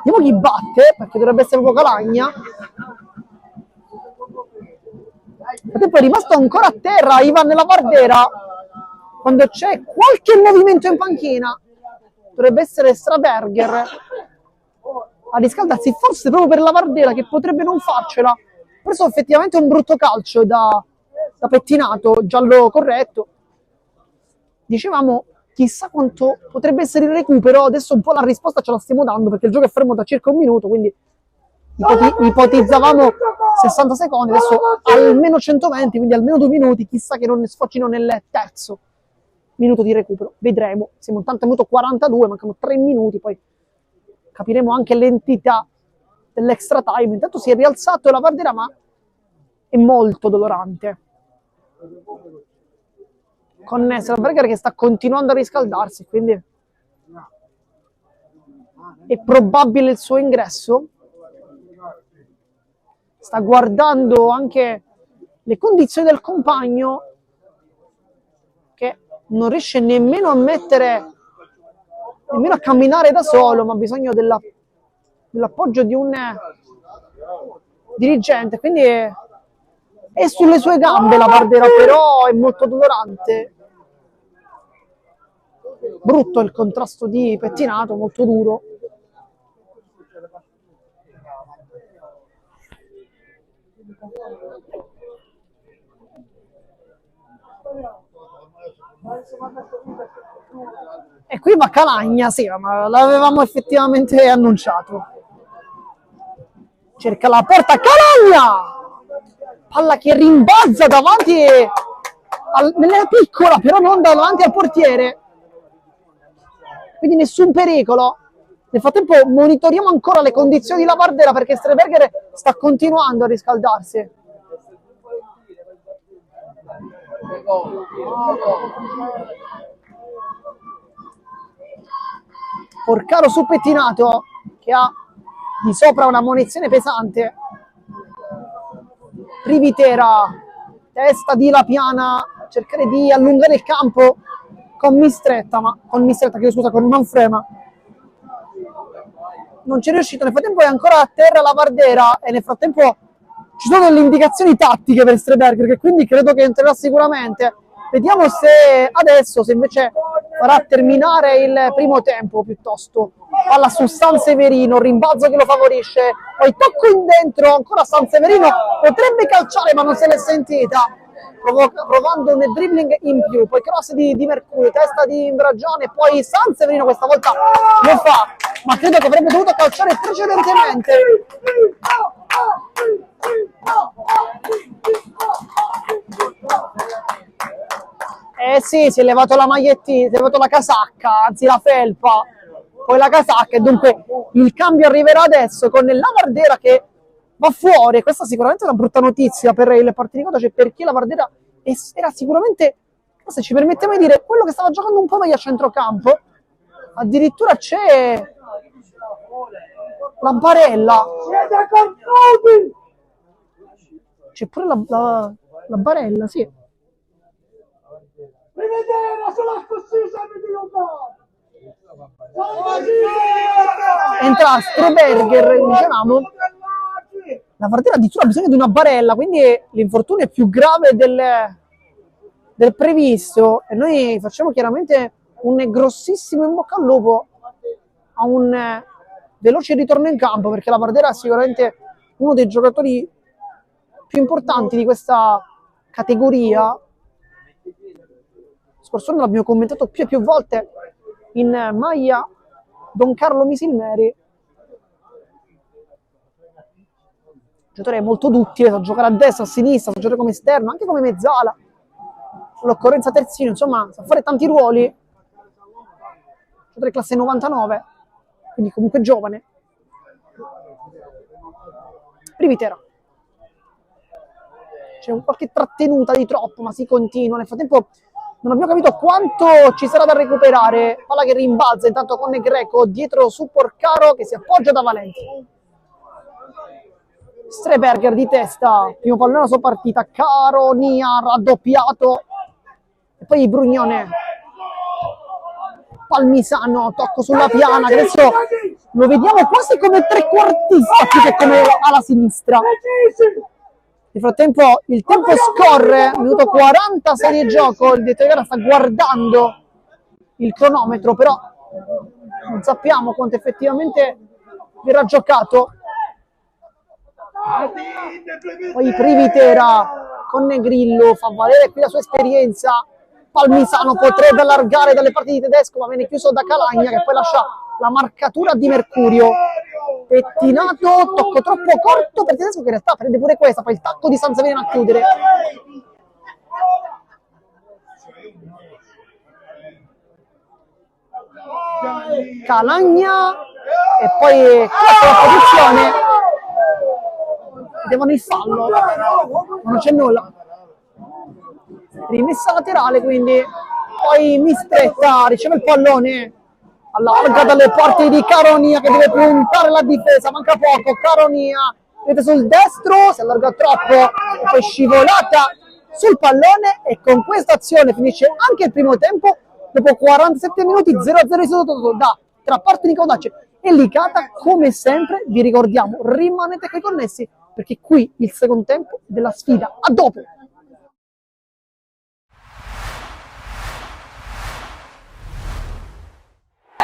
Vediamo chi batte, perché dovrebbe essere proprio Calagna. Perché poi è rimasto ancora a terra Ivan nella Vardera quando c'è qualche movimento in panchina. Dovrebbe essere Straberger a riscaldarsi, forse proprio per la Vardera che potrebbe non farcela. Ha preso effettivamente un brutto calcio da Pettinato, giallo corretto. Dicevamo, chissà quanto potrebbe essere il recupero. Adesso un po' la risposta ce la stiamo dando perché il gioco è fermo da circa un minuto, quindi ipotizzavamo 60 secondi, adesso almeno 120, quindi almeno 2 minuti, chissà che non ne sfocino nel terzo minuto di recupero, vedremo. Siamo intanto al minuto 42, mancano 3 minuti, poi capiremo anche l'entità dell'extra time. Intanto si è rialzato la Vardera, ma è molto dolorante. Con Straberger che sta continuando a riscaldarsi, quindi è probabile il suo ingresso. Sta guardando anche le condizioni del compagno che non riesce nemmeno a nemmeno a camminare da solo, ma ha bisogno dell'appoggio di un dirigente, quindi è sulle sue gambe la Vardera, però è molto dolorante. Brutto il contrasto di Pettinato, molto duro. E qui va Calagna, sì, ma l'avevamo effettivamente annunciato. Cerca la porta Calagna! Palla che rimbalza davanti nella piccola, però non davanti al portiere. Quindi nessun pericolo. Nel frattempo monitoriamo ancora le condizioni della Vardera perché Straberger sta continuando a riscaldarsi. Porcaro su Pettinato che ha di sopra una munizione pesante. Rivitera, testa di Lapiana, cercare di allungare il campo con Manfrema. Non c'è riuscito, nel frattempo è ancora a terra la Vardera e nel frattempo ci sono delle indicazioni tattiche per Straberger che quindi credo che entrerà sicuramente. Vediamo se adesso, se invece farà terminare il primo tempo piuttosto. Palla su Sanseverino, rimbalzo che lo favorisce, poi tocco in dentro, ancora Sanseverino, potrebbe calciare ma non se l'è sentita, provando un dribbling in più, poi cross di Mercurio, testa di Imbragione, poi Sanseverino questa volta lo fa, ma credo che avrebbe dovuto calciare precedentemente. Sì, si è levato la magliettina, si è levato la casacca, anzi la felpa, poi la casacca, e dunque il cambio arriverà adesso con la Vardera che va fuori. E questa sicuramente è una brutta notizia per il Partinicola, cioè perché la Vardera era sicuramente, se ci permettiamo di dire, quello che stava giocando un po' meglio a centrocampo. Addirittura c'è la Barella, c'è pure la Barella, sì. entra Streberger, dicevamo. La partita addirittura ha bisogno di una barella, quindi l'infortunio è più grave del previsto e noi facciamo chiaramente un grossissimo in bocca al lupo a un veloce ritorno in campo, perché la Pardera è sicuramente uno dei giocatori più importanti di questa categoria. Scorso anno l'abbiamo commentato più e più volte in maglia Don Carlo Misilmeri, giocatore molto duttile, sa giocare a destra, a sinistra, sa giocare come esterno, anche come mezzala, all'occorrenza terzino, insomma, sa fare tanti ruoli. Giocatore classe 99, quindi comunque giovane. Privitera. C'è qualche trattenuta di troppo, ma si continua. Nel frattempo non abbiamo capito quanto ci sarà da recuperare. Palla che rimbalza intanto con Greco dietro su Porcaro che si appoggia da Valenti. Streberger di testa, primo pallone della sua partita, Caronia raddoppiato e poi Brugnone, Palmisano, tocco sulla piana, che adesso lo vediamo quasi come trequartista più che come alla sinistra. Nel frattempo il tempo scorre, minuto 46 di gioco, il direttore di gara sta guardando il cronometro, però non sappiamo quanto effettivamente verrà giocato. Poi Privitera con Negrillo fa valere qui la sua esperienza. Palmisano potrebbe allargare dalle parti di Tedesco, ma viene chiuso da Calagna che poi lascia la marcatura di Mercurio. Pettinato, tocco troppo corto per Tedesco che in realtà prende pure questa, poi il tacco di Sanza viene a chiudere. Calagna e poi questa è la posizione. Devono il fallo, ma non c'è nulla. Rimessa laterale, quindi poi Mistretta riceve il pallone, allarga dalle parti di Caronia che deve puntare la difesa, manca poco. Caronia vede sul destro, si allarga troppo e poi scivolata sul pallone e con questa azione finisce anche il primo tempo. Dopo 47 minuti 0-0 risultato da tra Partinico Audace e Licata. Come sempre vi ricordiamo, rimanete qui connessi perché qui il secondo tempo della sfida. A dopo!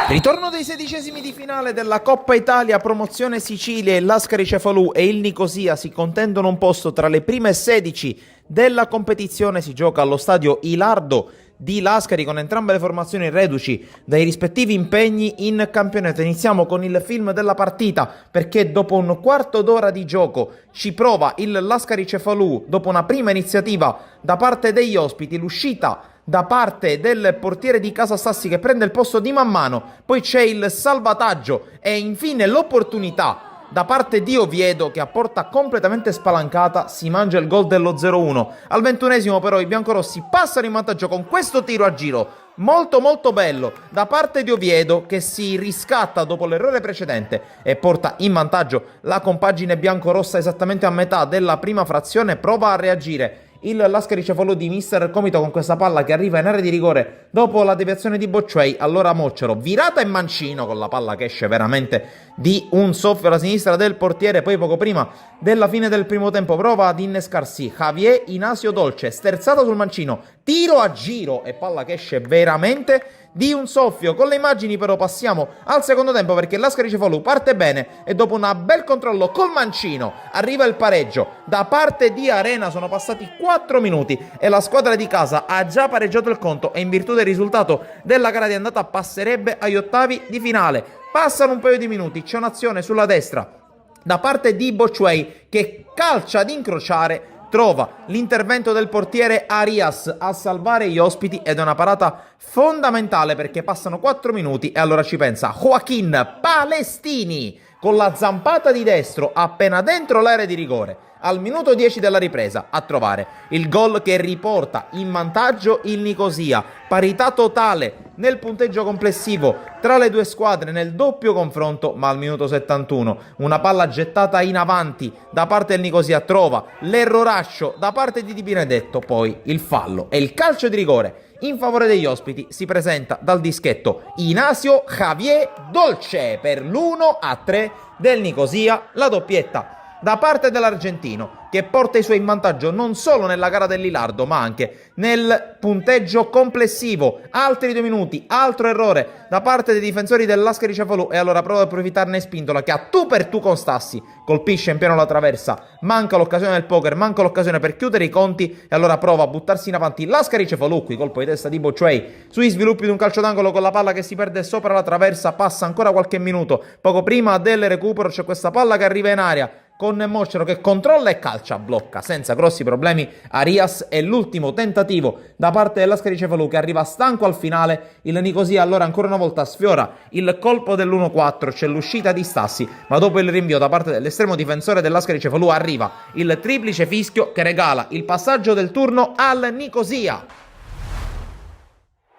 Ritorno dei 16esimi di finale della Coppa Italia, promozione Sicilia. Il Lascari Cefalù e il Nicosia si contendono un posto tra le prime 16 della competizione. Si gioca allo stadio Ilardo di Lascari con entrambe le formazioni reduci dai rispettivi impegni in campionato. Iniziamo con il film della partita perché dopo un quarto d'ora di gioco ci prova il Lascari Cefalù dopo una prima iniziativa da parte degli ospiti, l'uscita da parte del portiere di Casa Sassi che prende il posto di Mammano, poi c'è il salvataggio e infine l'opportunità da parte di Oviedo che a porta completamente spalancata si mangia il gol dello 0-1. Al 21esimo però i biancorossi passano in vantaggio con questo tiro a giro molto bello da parte di Oviedo che si riscatta dopo l'errore precedente e porta in vantaggio la compagine biancorossa esattamente a metà della prima frazione. Prova a reagire il Lascari Cefalù di Mister Comito con questa palla che arriva in area di rigore dopo la deviazione di Bocciuei. Allora Moccero, virata e mancino con la palla che esce veramente di un soffio alla sinistra del portiere. Poi poco prima della fine del primo tempo prova ad innescarsi Javier Inasio Dolce, sterzato sul mancino, tiro a giro e palla che esce veramente di un soffio. Con le immagini però passiamo al secondo tempo perché l'Ascari Cefalù parte bene e dopo un bel controllo col mancino arriva il pareggio da parte di Arena. Sono passati 4 minuti e la squadra di casa ha già pareggiato il conto e in virtù del risultato della gara di andata passerebbe agli ottavi di finale. Passano un paio di minuti, c'è un'azione sulla destra da parte di Bocciuei che calcia ad incrociare, trova l'intervento del portiere Arias a salvare gli ospiti ed è una parata fondamentale perché passano 4 minuti e allora ci pensa Joaquin Palestini con la zampata di destro appena dentro l'area di rigore al minuto 10 della ripresa a trovare il gol che riporta in vantaggio il Nicosia. Parità totale nel punteggio complessivo tra le due squadre nel doppio confronto, ma al minuto 71 una palla gettata in avanti da parte del Nicosia trova l'erroraccio da parte di Di Benedetto, poi il fallo e il calcio di rigore in favore degli ospiti si presenta dal dischetto Inasio Javier Dolce per l'1-3 del Nicosia, la doppietta da parte dell'argentino che porta i suoi in vantaggio non solo nella gara del Lilardo ma anche nel punteggio complessivo. Altri 2 minuti, altro errore da parte dei difensori dell'Ascari Cefalù e allora prova ad approfittarne Spindola che a tu per tu con Stassi colpisce in pieno la traversa, manca l'occasione del poker, manca l'occasione per chiudere i conti e allora prova a buttarsi in avanti l'Ascari Cefalù, qui colpo di testa di Bocciuei sui sviluppi di un calcio d'angolo con la palla che si perde sopra la traversa, passa ancora qualche minuto, poco prima del recupero c'è questa palla che arriva in aria con Mocero che controlla e calcia, blocca senza grossi problemi Arias e l'ultimo tentativo da parte dell'Ascari Cefalù che arriva stanco al finale. Il Nicosia allora ancora una volta sfiora il colpo dell'1-4, c'è l'uscita di Stassi ma dopo il rinvio da parte dell'estremo difensore dell'Ascari Cefalù arriva il triplice fischio che regala il passaggio del turno al Nicosia.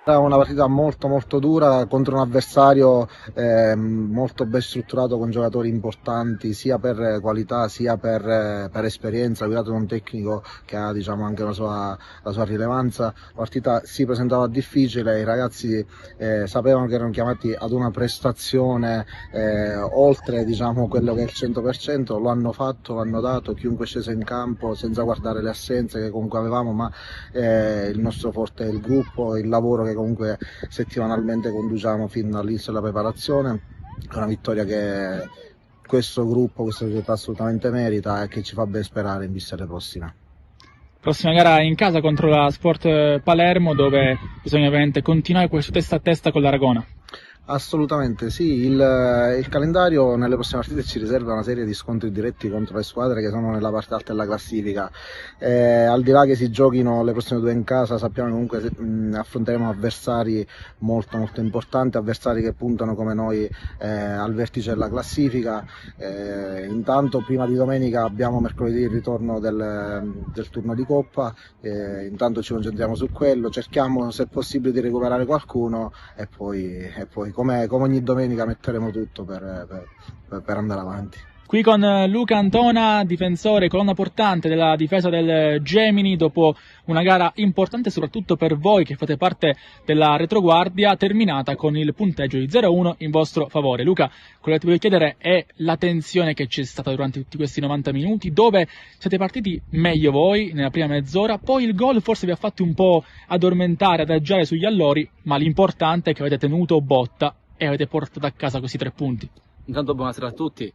Era una partita molto dura contro un avversario molto ben strutturato con giocatori importanti sia per qualità sia per esperienza, guidato da un tecnico che ha diciamo anche la sua rilevanza. La partita si presentava difficile, i ragazzi sapevano che erano chiamati ad una prestazione oltre diciamo quello che è il 100%, lo hanno fatto, lo hanno dato, chiunque è sceso in campo senza guardare le assenze che comunque avevamo, ma il nostro forte è il gruppo, il lavoro che comunque settimanalmente conduciamo fin dall'inizio della preparazione. È una vittoria che questo gruppo, questa società assolutamente merita e che ci fa ben sperare in vista delle prossime. Prossima gara in casa contro la Sport Palermo, dove bisogna ovviamente continuare questo testa a testa con l'Aragona. Assolutamente sì, il calendario nelle prossime partite ci riserva una serie di scontri diretti contro le squadre che sono nella parte alta della classifica. Al di là che si giochino le prossime 2 in casa, sappiamo che comunque affronteremo avversari molto importanti, avversari che puntano come noi al vertice della classifica. Intanto prima di domenica abbiamo mercoledì il ritorno del turno di Coppa, intanto ci concentriamo su quello, cerchiamo se possibile di recuperare qualcuno e poi come ogni domenica metteremo tutto per andare avanti. Qui con Luca Antona, difensore, colonna portante della difesa del Gemini, dopo una gara importante soprattutto per voi che fate parte della retroguardia, terminata con il punteggio di 0-1 in vostro favore. Luca, quello che ti voglio chiedere è la tensione che c'è stata durante tutti questi 90 minuti, dove siete partiti meglio voi nella prima mezz'ora, poi il gol forse vi ha fatto un po' addormentare, adagiare sugli allori, ma l'importante è che avete tenuto botta e avete portato a casa questi 3 punti. Intanto buonasera a tutti,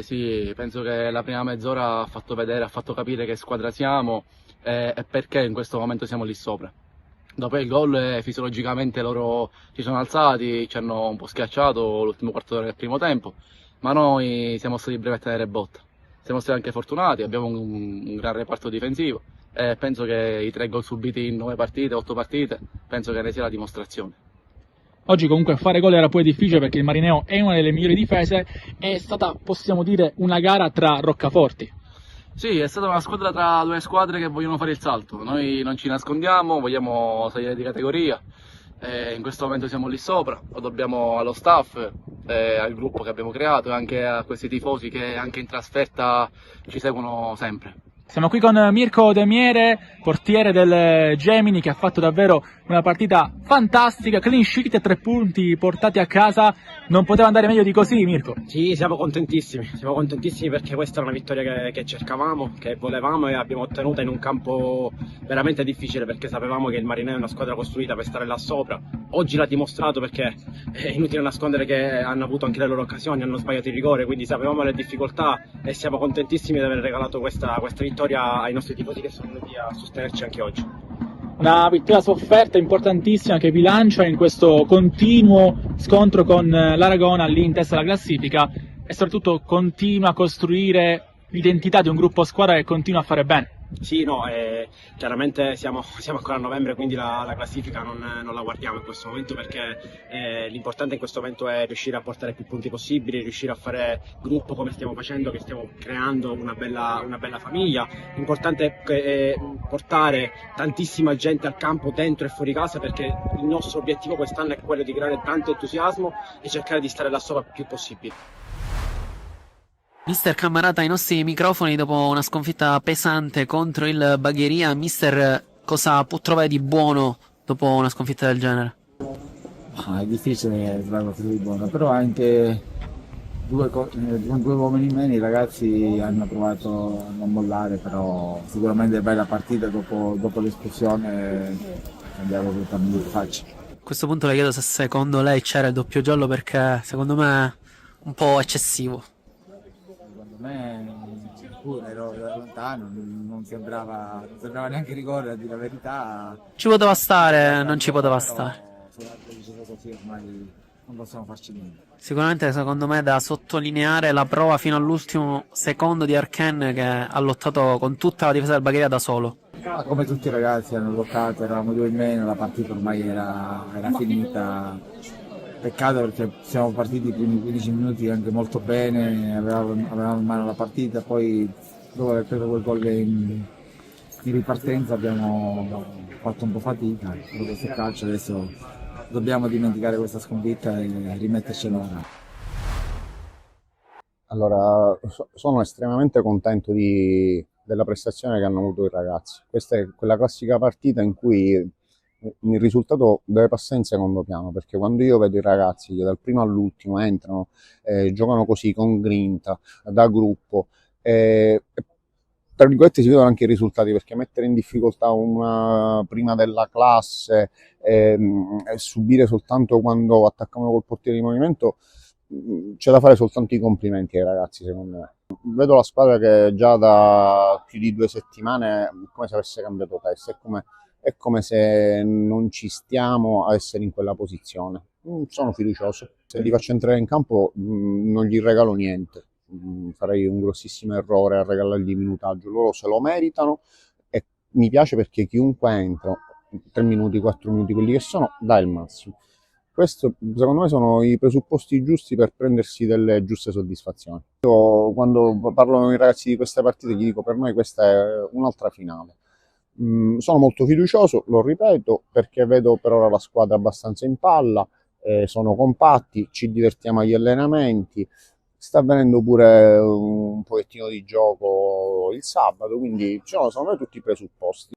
sì, penso che la prima mezz'ora ha fatto vedere, ha fatto capire che squadra siamo e perché in questo momento siamo lì sopra. Dopo il gol fisiologicamente loro si sono alzati, ci hanno un po' schiacciato l'ultimo quarto d'ora del primo tempo, ma noi siamo stati bravi a tenere botta. Siamo stati anche fortunati, abbiamo un gran reparto difensivo e penso che i 3 gol subiti in 9 partite, 8 partite, penso che ne sia la dimostrazione. Oggi comunque fare gol era pure difficile perché il Marineo è una delle migliori difese, è stata, possiamo dire, una gara tra roccaforti. Sì, è stata una squadra tra 2 squadre che vogliono fare il salto, noi non ci nascondiamo, vogliamo salire di categoria, in questo momento siamo lì sopra, lo dobbiamo allo staff, al gruppo che abbiamo creato e anche a questi tifosi che anche in trasferta ci seguono sempre. Siamo qui con Mirko De Miere, portiere del Gemini, che ha fatto davvero una partita fantastica, clean sheet e 3 punti portati a casa. Non poteva andare meglio di così, Mirko? Sì, siamo contentissimi perché questa era una vittoria che cercavamo, che volevamo e abbiamo ottenuta in un campo veramente difficile perché sapevamo che il Marineo è una squadra costruita per stare là sopra. Oggi l'ha dimostrato perché è inutile nascondere che hanno avuto anche le loro occasioni, hanno sbagliato il rigore, quindi sapevamo le difficoltà e siamo contentissimi di aver regalato questa vittoria ai nostri tifosi che sono venuti a sostenerci anche oggi. Una vittoria sofferta importantissima che vi lancia in questo continuo scontro con l'Aragona lì in testa alla classifica e soprattutto continua a costruire l'identità di un gruppo squadra che continua a fare bene. Sì, no, chiaramente siamo ancora a novembre, quindi la classifica non la guardiamo in questo momento perché l'importante in questo momento è riuscire a portare più punti possibili, riuscire a fare gruppo come stiamo facendo, che stiamo creando una bella famiglia. L'importante è portare tantissima gente al campo dentro e fuori casa perché il nostro obiettivo quest'anno è quello di creare tanto entusiasmo e cercare di stare là sopra il più possibile. Mister Cammarata, ai nostri microfoni dopo una sconfitta pesante contro il Bagheria, mister, cosa può trovare di buono dopo una sconfitta del genere? È difficile trovare qualcosa di buono, però anche con 2 uomini in meno i ragazzi hanno provato a non mollare, però sicuramente bella partita dopo l'espulsione andiamo totalmente in faccia. A questo punto le chiedo se secondo lei c'era il doppio giallo perché secondo me è un po' eccessivo. Secondo me pure ero da lontano, non sembrava neanche rigore a dire la verità. Ci poteva stare, non ci poteva stare. Se l'arbitro diceva così ormai non possiamo farci niente. Sicuramente secondo me è da sottolineare la prova fino all'ultimo secondo di Arken che ha lottato con tutta la difesa del Bagheria da solo. Ma come tutti i ragazzi hanno lottato, eravamo 2 in meno, la partita ormai era finita. Peccato perché siamo partiti i primi 15 minuti anche molto bene, avevamo in mano la partita, poi dopo aver preso quel gol in ripartenza abbiamo fatto un po' fatica, però questo è calcio, adesso dobbiamo dimenticare questa sconfitta e rimettercela ora. Allora, sono estremamente contento della prestazione che hanno avuto i ragazzi. Questa è quella classica partita in cui il risultato deve passare in secondo piano, perché quando io vedo i ragazzi che dal primo all'ultimo entrano, giocano così con grinta, da gruppo, tra virgolette si vedono anche i risultati, perché mettere in difficoltà una prima della classe e subire soltanto quando attaccano col portiere di movimento, c'è da fare soltanto i complimenti ai ragazzi, secondo me. Vedo la squadra che già da più di 2 settimane è come se avesse cambiato testa, è come se non ci stiamo a essere in quella posizione. Sono fiducioso. Se li faccio entrare in campo non gli regalo niente. Farei un grossissimo errore a regalargli minutaggio. Loro se lo meritano e mi piace perché chiunque entra, 3 minuti, 4 minuti, quelli che sono, dà il massimo. Questo secondo me sono i presupposti giusti per prendersi delle giuste soddisfazioni. Io quando parlo con i ragazzi di queste partite gli dico per noi questa è un'altra finale. Sono molto fiducioso, lo ripeto, perché vedo per ora la squadra abbastanza in palla, sono compatti, ci divertiamo agli allenamenti, sta avvenendo pure un pochettino di gioco il sabato, quindi sono secondo me tutti i presupposti.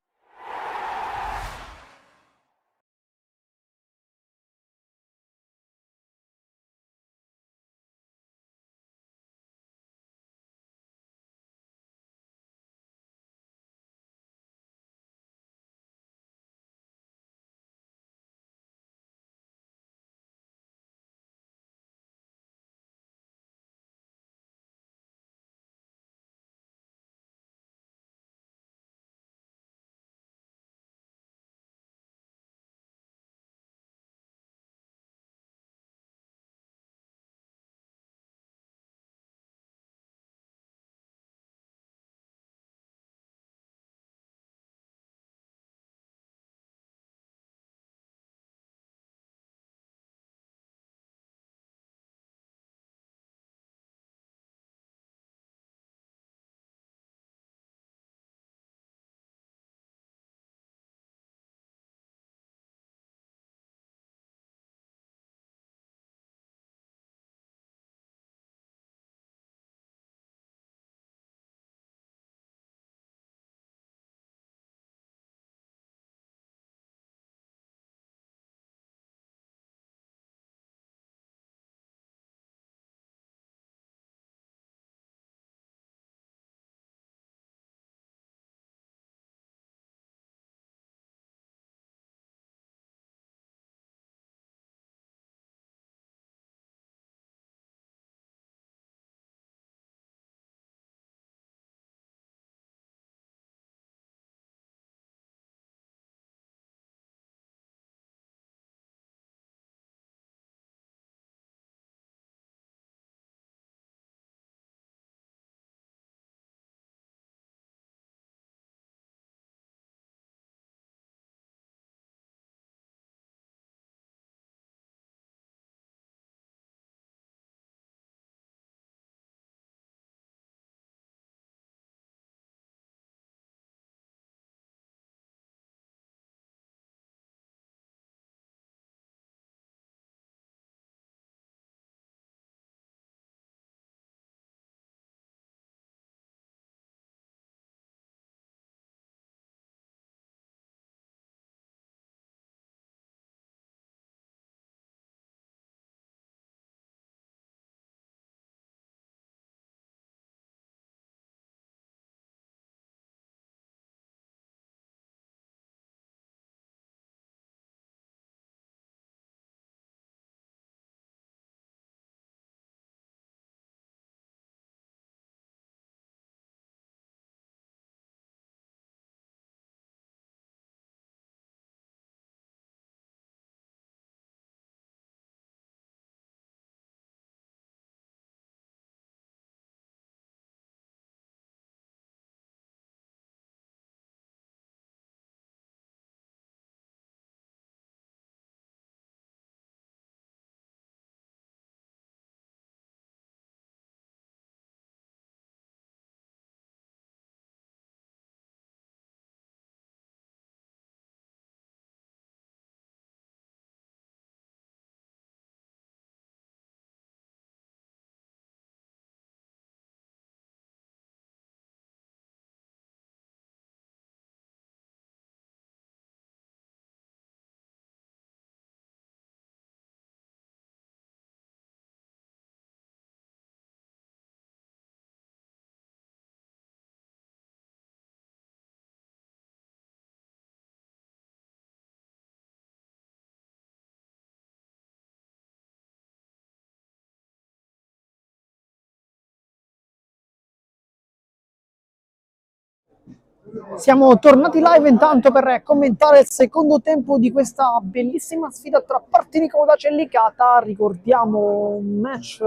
Siamo tornati live intanto per commentare il secondo tempo di questa bellissima sfida tra Partinico Audace e Licata. Ricordiamo un match,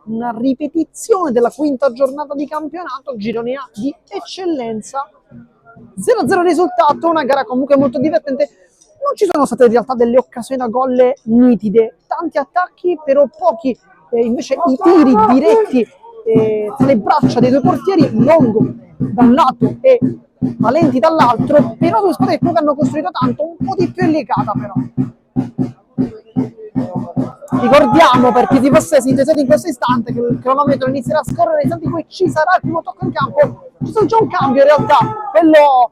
una ripetizione della quinta giornata di campionato, girone A di eccellenza. 0-0 risultato, una gara comunque molto divertente. Non ci sono state in realtà delle occasioni da gol nitide, tanti attacchi però pochi, invece i tiri diretti tra le braccia dei due portieri, Longo da un lato e Valenti dall'altro, però due squadre che hanno costruito tanto, un po' di più è Licata però. Ricordiamo, per chi si fosse sintetizzato in questo istante, che il cronometro inizierà a scorrere nei istanti in cui ci sarà il primo tocco in campo. Ci sono già un cambio in realtà, quello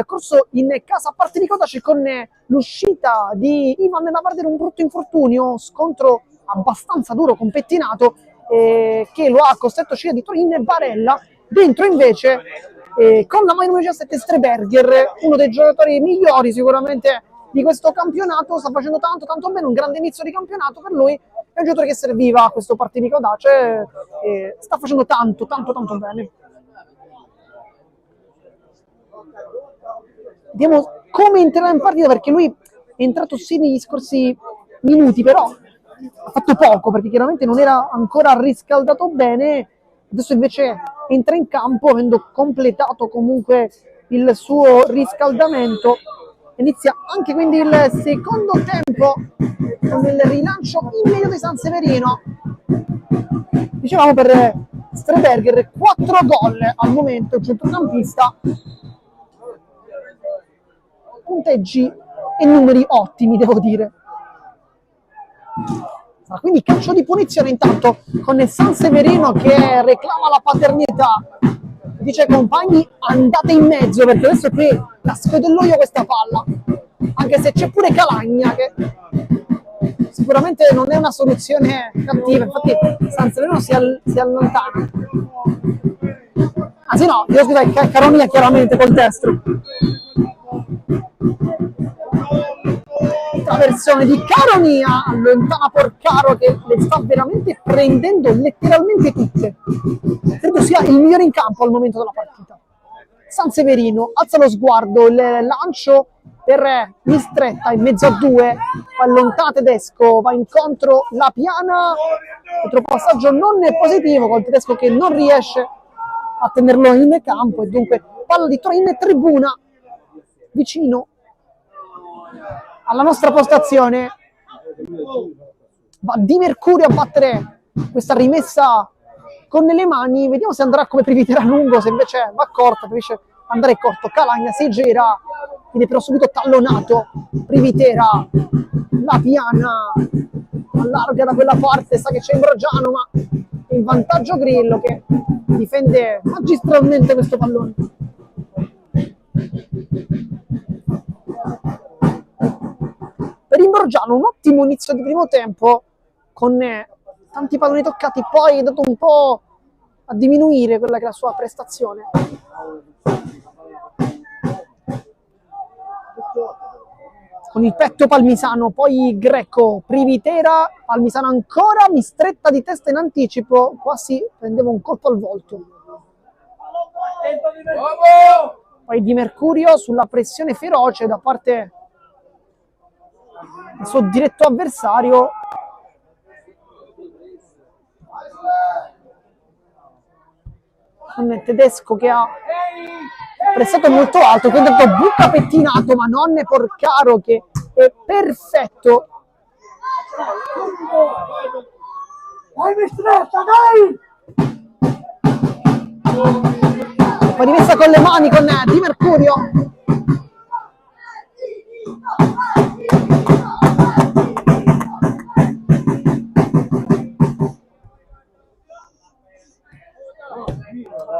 corso in casa Partinico Audace con l'uscita di Ivan Navardere, un brutto infortunio, scontro abbastanza duro con pettinato, che lo ha costretto a uscire di Torino e Barella. Dentro invece con la maglia 17 Streberger, uno dei giocatori migliori sicuramente di questo campionato, sta facendo tanto bene, un grande inizio di campionato per lui, è un giocatore che serviva a questo Partinico Audace, sta facendo tanto bene. Vediamo come entrerà in partita, perché lui è entrato sì negli scorsi minuti, però ha fatto poco perché chiaramente non era ancora riscaldato bene. Adesso invece entra in campo avendo completato comunque il suo riscaldamento. Inizia anche quindi il secondo tempo con il rilancio immediato di San Severino. Dicevamo per Streberger 4 gol al momento, il centrocampista, punteggi e numeri ottimi devo dire. Quindi calcio di punizione intanto con il San Severino che reclama la paternità, dice ai compagni andate in mezzo perché adesso qui la scodello io questa palla, anche se c'è pure Calagna che sicuramente non è una soluzione cattiva, infatti San Severino si allontana, anzi no, devo scusare, Caronia chiaramente col destro. Versione di Caronia, allontana Porcaro che le sta veramente prendendo letteralmente tutte. Credo sia il migliore in campo al momento della partita. San Severino alza lo sguardo, il lancio per Mistretta in mezzo a due, allontana Tedesco, va incontro la Piana, altro passaggio non è positivo col Tedesco che non riesce a tenerlo in campo e dunque palla di Torino in tribuna vicino alla nostra postazione. Va Di Mercurio a battere questa rimessa con le mani, vediamo se andrà come Privitera lungo, se invece va corto, preferisce andare corto. Calagna si gira, viene però subito tallonato. Privitera, la Piana allarga da quella parte, sa che c'è Imbroggiano, ma in vantaggio Grillo che difende magistralmente questo pallone. Per Imbroggiano un ottimo inizio di primo tempo con tanti palloni toccati, poi è andato un po' a diminuire quella che è la sua prestazione. Con il petto Palmisano, poi Greco, Privitera, Palmisano ancora, Mistretta di testa in anticipo, quasi prendeva un colpo al volto. Poi Di Mercurio sulla pressione feroce da parte il suo diretto avversario, con Tedesco che ha prestato molto alto, che ha detto buca pettinato, ma non è Porcaro che è perfetto. Vai Mistretta, dai! Poi rimessa con le mani con Di Mercurio.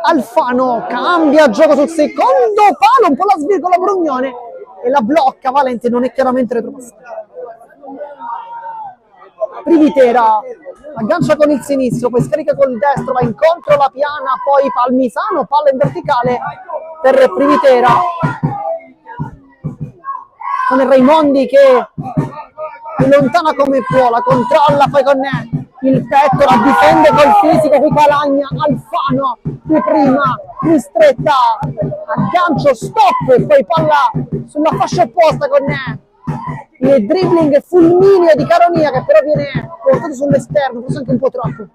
Alfano cambia gioco sul secondo palo, un po' la svirgola Brugnone e la blocca Valente, non è chiaramente retropassaggio. Privitera aggancia con il sinistro, poi scarica col destro, va incontro la Piana, poi Palmisano, palla in verticale per Privitera con il Raimondi che lontana come può, la controlla poi con il petto, la difende col fisico, qui Calagna, Alfano qui prima, Mistretta, aggancio, stop, e poi palla sulla fascia opposta con il dribbling fulmineo di Caronia, che però viene portato sull'esterno, forse anche un po' troppo.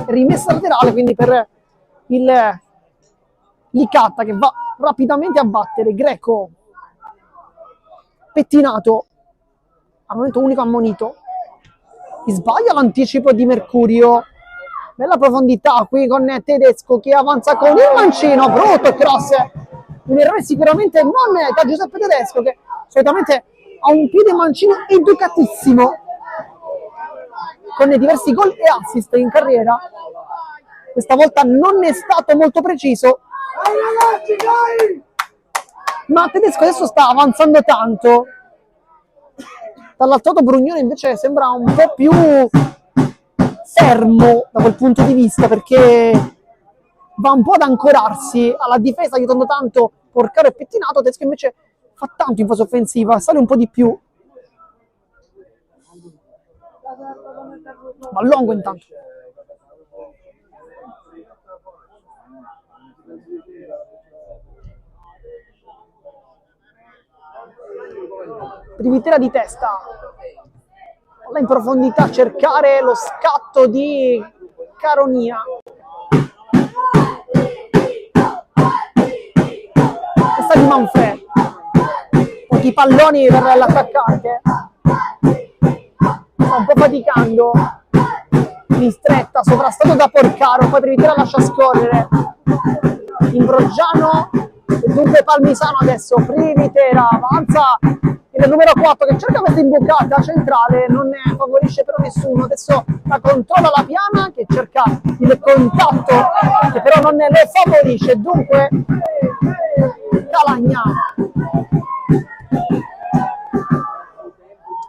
Rimessa laterale quindi per il Licata, che va rapidamente a battere. Greco, pettinato, al momento unico ammonito. Sbaglia l'anticipo di Mercurio. Bella profondità qui con Tedesco che avanza con il mancino, brutto cross, un errore sicuramente non da Giuseppe Tedesco, che solitamente ha un piede mancino educatissimo, con diversi gol e assist in carriera. Questa volta non è stato molto preciso, ma Tedesco adesso sta avanzando tanto. Dall'altro lato Brugnone invece sembra un po' più fermo da quel punto di vista, perché va un po' ad ancorarsi alla difesa, aiutando tanto Porcaro e Pettinato. Tedesco invece fa tanto in fase offensiva, sale un po' di più. Ma Longo intanto. Privitera di testa, là in profondità, cercare lo scatto di Caronia. Questa di Manfred, pochi palloni per l'attaccante, sta un po' faticando. Mistretta, sovrastato da Porcaro, poi Privitera lascia scorrere. Imbroggiano, dunque Palmisano adesso. Privitera avanza il numero 4 che cerca questa imbucata centrale, non ne favorisce però nessuno. Adesso la controlla la Piana che cerca il contatto, che però non ne lo favorisce. Dunque Calagna,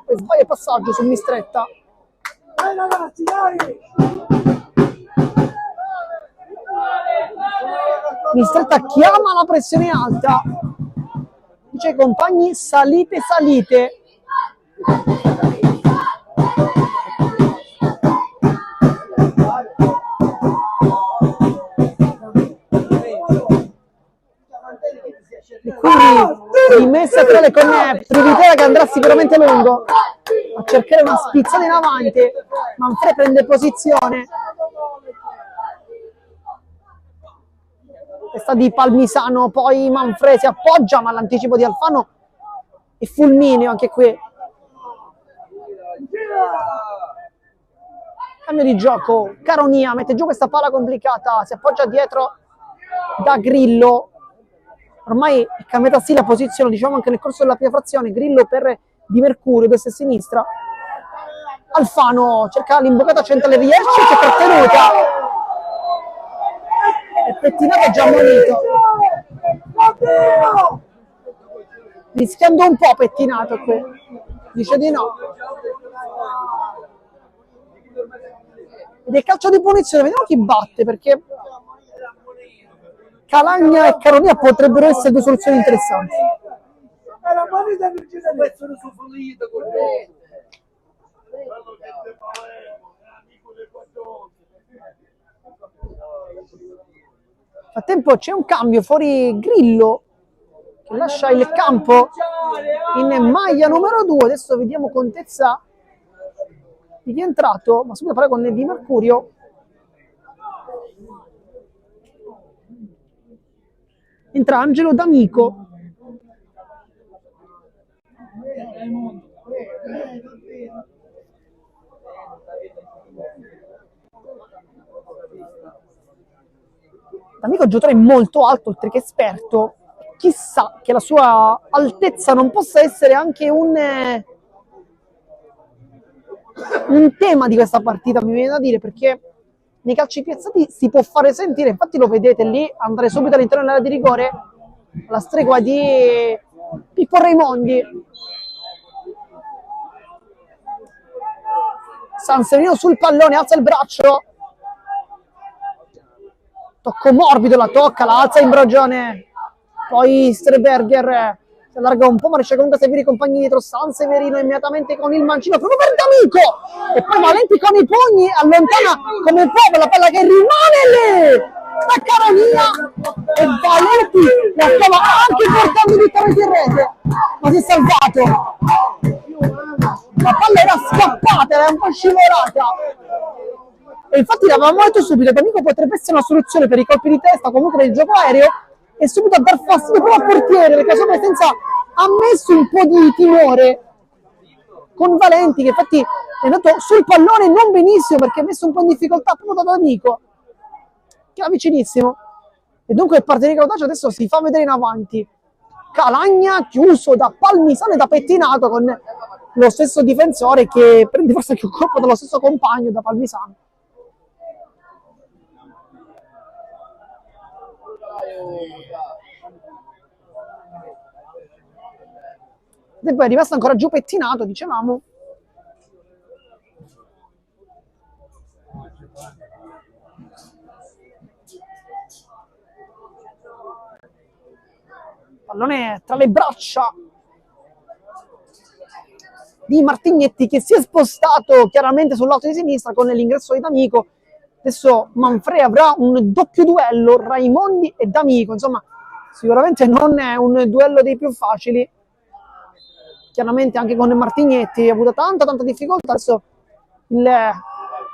poi sbaglia il passaggio su Mistretta. Mistretta chiama la pressione alta, dice ai compagni salite, salite. E quindi rimessa laterale con Privitera che andrà sicuramente lungo a cercare una spizzata in avanti. Manfred prende posizione. Testa di Palmisano, poi Manfred si appoggia, ma l'anticipo di Alfano è fulmineo anche qui. Cambio di gioco, Caronia mette giù questa palla complicata, si appoggia dietro da Grillo. Ormai è cambiata sì la posizione, diciamo anche nel corso della prima frazione. Grillo per Di Mercurio, destra e sinistra. Alfano cerca l'imboccata centrale, riesce, che è trattenuta. E Pettinato è già ammonito. Rischiando un po' Pettinato qui. Dice di no. Ed è calcio di punizione, vediamo chi batte, perché Calagna e Caronia potrebbero essere due soluzioni interessanti. Nel frattempo c'è un cambio, fuori Grillo che lascia il campo in maglia numero 2. Adesso vediamo Contezza di chi è entrato, ma subito parla con Di Mercurio. Entra Angelo D'Amico. D'Amico è un giocatore molto alto, oltre che esperto. Chissà che la sua altezza non possa essere anche un tema di questa partita, mi viene da dire, perché nei calci piazzati si può fare sentire. Infatti lo vedete lì andare subito all'interno dell'area di rigore, la stregua di Pippo Raimondi. Sanseverino sul pallone, alza il braccio, tocco morbido, la tocca, la alza Imbrogione, poi Streberger si allarga un po', ma riesce comunque a seguire i compagni dietro. Sanseverino immediatamente con il mancino proprio per D'Amico, e poi Valenti con i pugni allontana come può la palla che rimane lì da Caronia, e Valenti la stava anche portando direttamente in rete, ma si è salvato. La palla era scappata, era un po' scivolata, e infatti l'avevamo detto subito, D'Amico potrebbe essere una soluzione per i colpi di testa, comunque per il gioco aereo, e subito a dar fastidio però al portiere, perché la sua presenza ha messo un po' di timore con Valenti, che infatti è andato sul pallone non benissimo, perché ha messo un po' in difficoltà proprio da D'Amico, che era vicinissimo. E dunque il partito di Cautaccio adesso si fa vedere in avanti. Calagna chiuso da Palmisano e da pettinato, con lo stesso difensore che prende forse anche un colpo dallo stesso compagno, da Palmisano. E poi è rimasto ancora giù pettinato, dicevamo. Pallone tra le braccia di Martignetti, che si è spostato chiaramente sul lato di sinistra con l'ingresso di D'Amico. Adesso Manfredi avrà un doppio duello, Raimondi e D'Amico, insomma sicuramente non è un duello dei più facili. Chiaramente anche con Martignetti ha avuto tanta difficoltà. Adesso il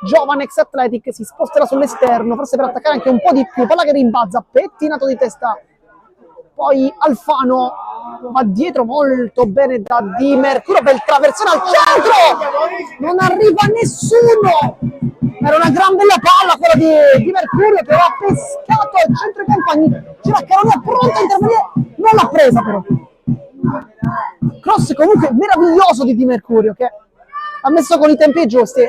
giovane ex Athletic si sposterà sull'esterno, forse per attaccare anche un po' di più. Palla che rimbalza, pettinato di testa. Poi Alfano va dietro molto bene da Di Mercurio per il traversone al centro. Non arriva nessuno. Era una gran bella palla quella di Mercurio, che ha pescato al centro i compagni. C'era Caronia pronta a intervenire, non l'ha presa però. Cross comunque meraviglioso di Mercurio, che ha messo con i tempi giusti.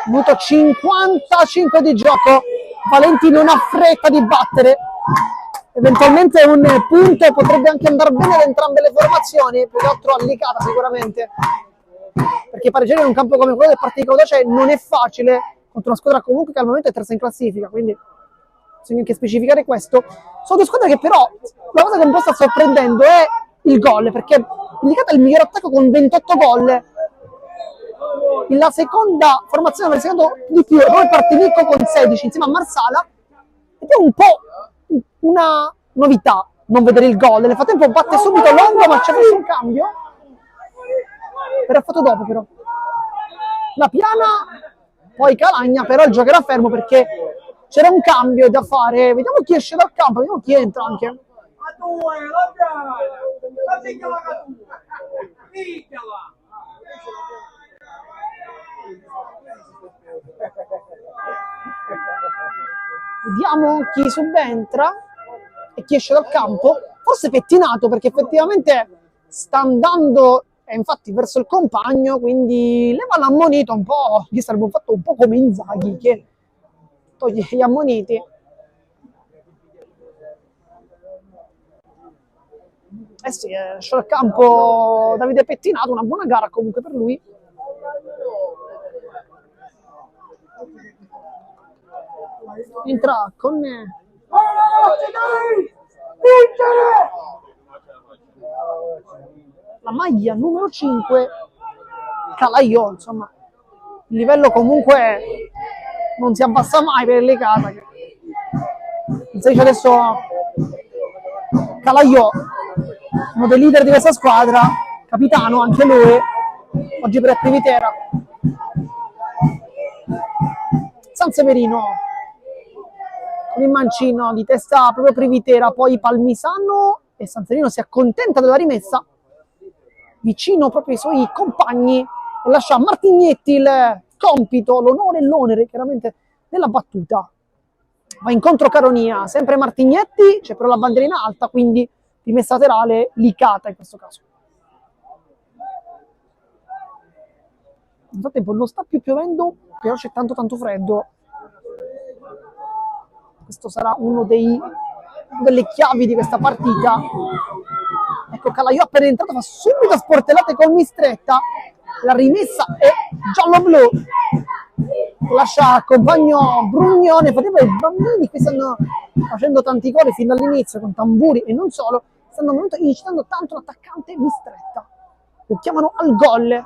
Minuto 55 di gioco. Valenti non ha fretta di battere. Eventualmente un punto potrebbe anche andare bene ad entrambe le formazioni, più che altro allicata sicuramente, perché pareggiare in un campo come quello del Partito di Cautaccio non è facile contro una squadra comunque che al momento è terza in classifica, quindi bisogna anche specificare questo. Sono due squadre che però la cosa che un po' sta sorprendendo è il gol, perché Licata è il miglior attacco con 28 gol. La seconda formazione avrà segnato di più, e poi Partinico con 16 insieme a Marsala, ed è un po' una novità non vedere il gol. Nel frattempo batte subito Longo, ma c'è messo un cambio, però ha fatto dopo però la Piana, poi Calagna, però il gioco era fermo perché c'era un cambio da fare. Vediamo chi esce dal campo, vediamo chi entra anche. Vediamo chi subentra e chi esce dal campo. Forse pettinato, perché effettivamente sta andando infatti verso il compagno, quindi leva l'ammonito un po'. Gli sarebbe fatto un po' come Inzaghi, che toglie gli ammoniti. Eh sì, esce dal campo Davide Pettinato, una buona gara comunque per lui. Entra con la maglia numero 5 Calaiò, insomma il livello comunque non si abbassa mai per il Licata. Dice adesso Calaiò, uno dei leader di questa squadra, capitano anche lui, oggi per Privitera. Sanseverino con il mancino di testa proprio Privitera, poi Palmisano, e Sanseverino si accontenta della rimessa vicino proprio ai suoi compagni e lascia a Martignetti il compito, l'onore e l'onere chiaramente della battuta. Va incontro Caronia, sempre Martignetti, c'è però la bandierina alta, quindi rimessa laterale Licata in questo caso. Nel frattempo non sta più piovendo, però c'è tanto freddo. Questo sarà uno delle chiavi di questa partita. Ecco, Calaiò appena entrato fa subito sportellate con Mistretta, la rimessa è giallo-blu, lascia compagno Brugnone. Fatevo i bambini qui stanno facendo tanti gol fin dall'inizio con tamburi e non solo, stanno incitando tanto l'attaccante Mistretta, lo chiamano al gol.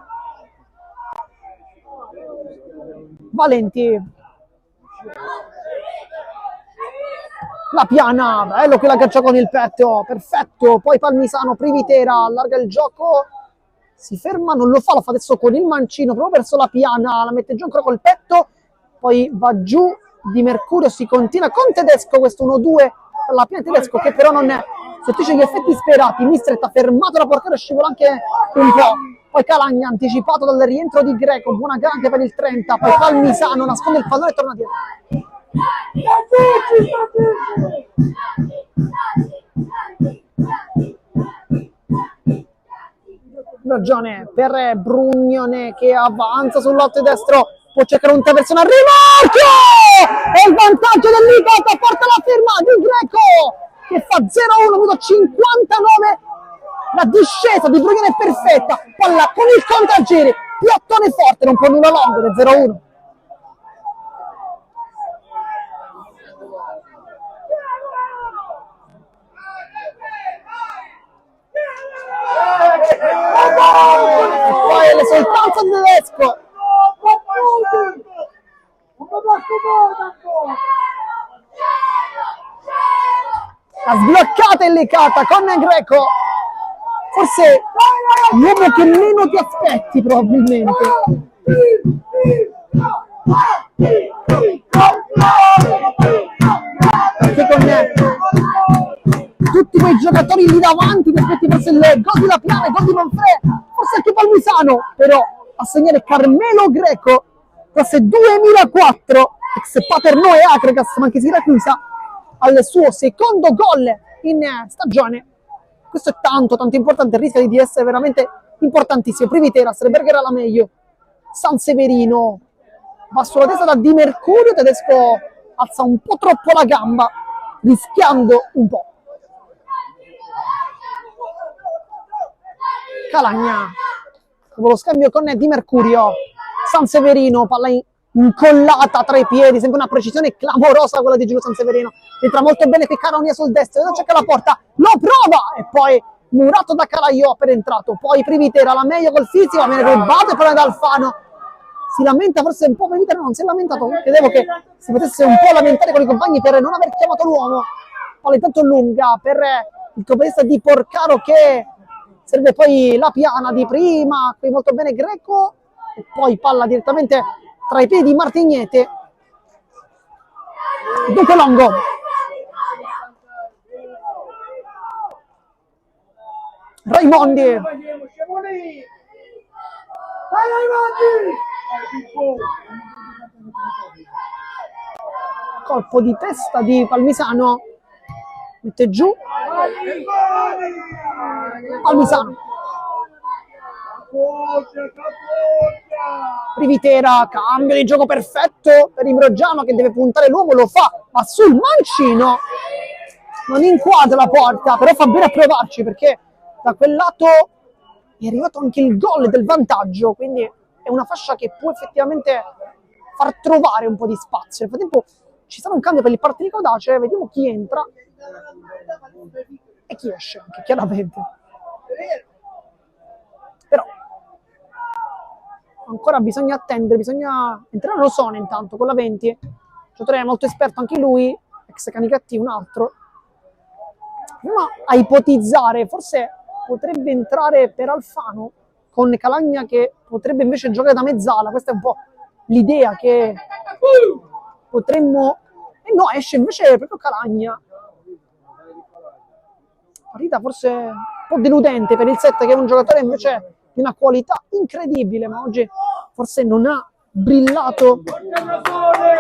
Valenti, la Piana, bello che la caccia con il petto, perfetto. Poi Palmisano, Privitera, allarga il gioco, si ferma, non lo fa, lo fa adesso con il mancino proprio verso la Piana, la mette giù ancora col petto, poi va giù Di Mercurio, si continua con Tedesco, questo 1-2 per la Piana. Tedesco che però non sottisce gli effetti sperati, Mistretta ha fermato la portiera e scivola anche un po'. Poi Calagna anticipato dal rientro di Greco, buona gara anche per il 30, poi Palmisano nasconde il pallone e torna dietro. Ragione per Brugnone che avanza sul lato destro, può cercare un traversone al rimorchio e il vantaggio dell'Icata, porta la firma di Greco che fa 0-1, minuto 59. La discesa di Brugnone è perfetta, palla con il contraggiri, piottone forte, non può nulla longo del 0-1. E poi l'esultanza di Tedesco. La sbloccata e lecata con Greco, forse l'uomo che meno ti aspetti probabilmente. Perché con tutti quei giocatori lì davanti ti aspetti forse il gol di La Piana, il gol di Manfred, forse anche Palmisano, però a segnare Carmelo Greco, classe 2004, ex Paternò e Acregas, ma anche Siracusa, al suo secondo gol in stagione. Questo è tanto importante, rischia di essere veramente importantissimo. Privitera, Streberger alla meglio, Sanseverino va sulla testa da Di Mercurio, Tedesco alza un po' troppo la gamba, rischiando un po'. Calagna, dopo lo scambio con Di Mercurio, Sanseverino, palla incollata tra i piedi, sempre una precisione clamorosa quella di Giulio Sanseverino, entra molto bene qui Caronia sul destro, non cerca la porta, lo prova e poi murato da Calaiò appena entrato, poi Privitera la meglio col fisico, viene rubato e poi da Alfano, si lamenta forse un po', Privitera non si è lamentato, credevo che si potesse un po' lamentare con i compagni per non aver chiamato l'uomo. Palla intanto lunga per il coppista di Porcaro che serve poi La Piana di prima, qui molto bene Greco e poi palla direttamente tra i piedi di Martignete. Dunque Longo. Raimondi. Colpo di testa di Palmisano. Mette giù. Palmisano. Privitera, cambio di gioco perfetto per Imbroggiano che deve puntare l'uomo, lo fa, ma sul mancino non inquadra la porta, però fa bene a provarci perché da quel lato è arrivato anche il gol del vantaggio, quindi è una fascia che può effettivamente far trovare un po' di spazio. Nel frattempo ci sarà un cambio per il Partinico Audace, vediamo chi entra e chi esce anche, chiaramente. Però ancora bisogna attendere, bisogna entrare Rosone intanto con la 20, giocatore molto esperto anche lui, ex Canicattì, un altro. Proviamo a ipotizzare, forse potrebbe entrare per Alfano con Calagna che potrebbe invece giocare da mezzala, questa è un po' l'idea che potremmo... E no, esce invece proprio Calagna. Partita forse un po' deludente per il 7 che è un giocatore invece di una qualità incredibile, ma oggi forse non ha brillato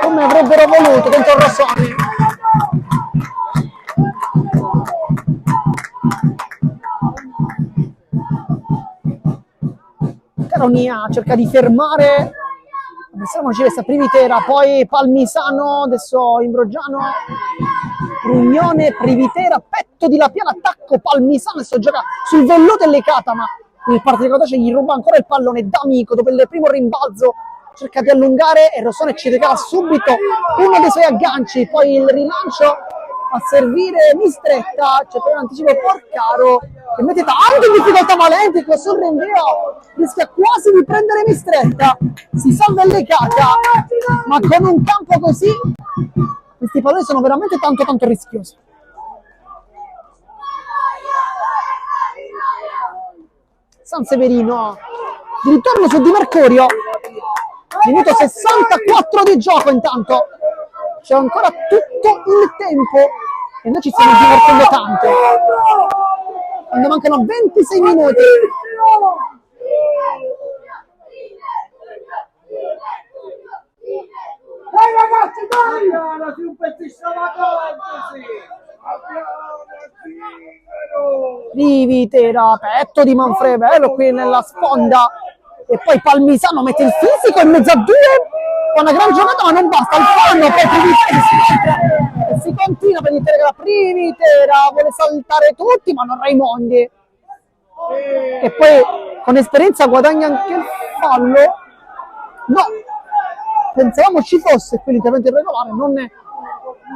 come avrebbero voluto dentro il Rossoni. Caronia cerca di fermare, pensiamo ci resta Privitera, poi Palmisano, adesso Imbroggiano, Brugnone, Privitera, petto di La Piana, attacco Palmisano, adesso gioca sul velluto e lecata, ma Il partito di Codace gli ruba ancora il pallone. D'Amico, dopo il primo rimbalzo, cerca di allungare e Rossone ci regala subito uno dei suoi agganci. Poi il rilancio a servire Mistretta, c'è poi un anticipo Porcaro che mette tanto in difficoltà Valenti con sul rinvio, rischia quasi di prendere Mistretta, si salva Lecata, ma con un campo così questi palloni sono veramente tanto rischiosi. Sanseverino di ritorno su Di Mercurio, minuto 64 di gioco, intanto c'è ancora tutto il tempo e noi ci stiamo divertendo tanto quando mancano 26 minuti. Dai ragazzi, dai! Un pezzissimo la Rivitera, petto di Manfrevello qui nella sponda e poi Palmisano mette il fisico in mezzo a due con una gran giocata, ma non basta. Alfano poi Privitera si continua per l'intera Privitera, vuole saltare tutti ma non Raimondi, e poi con esperienza guadagna anche il fallo. No, pensavamo ci fosse qui l'intervento irregolare, non è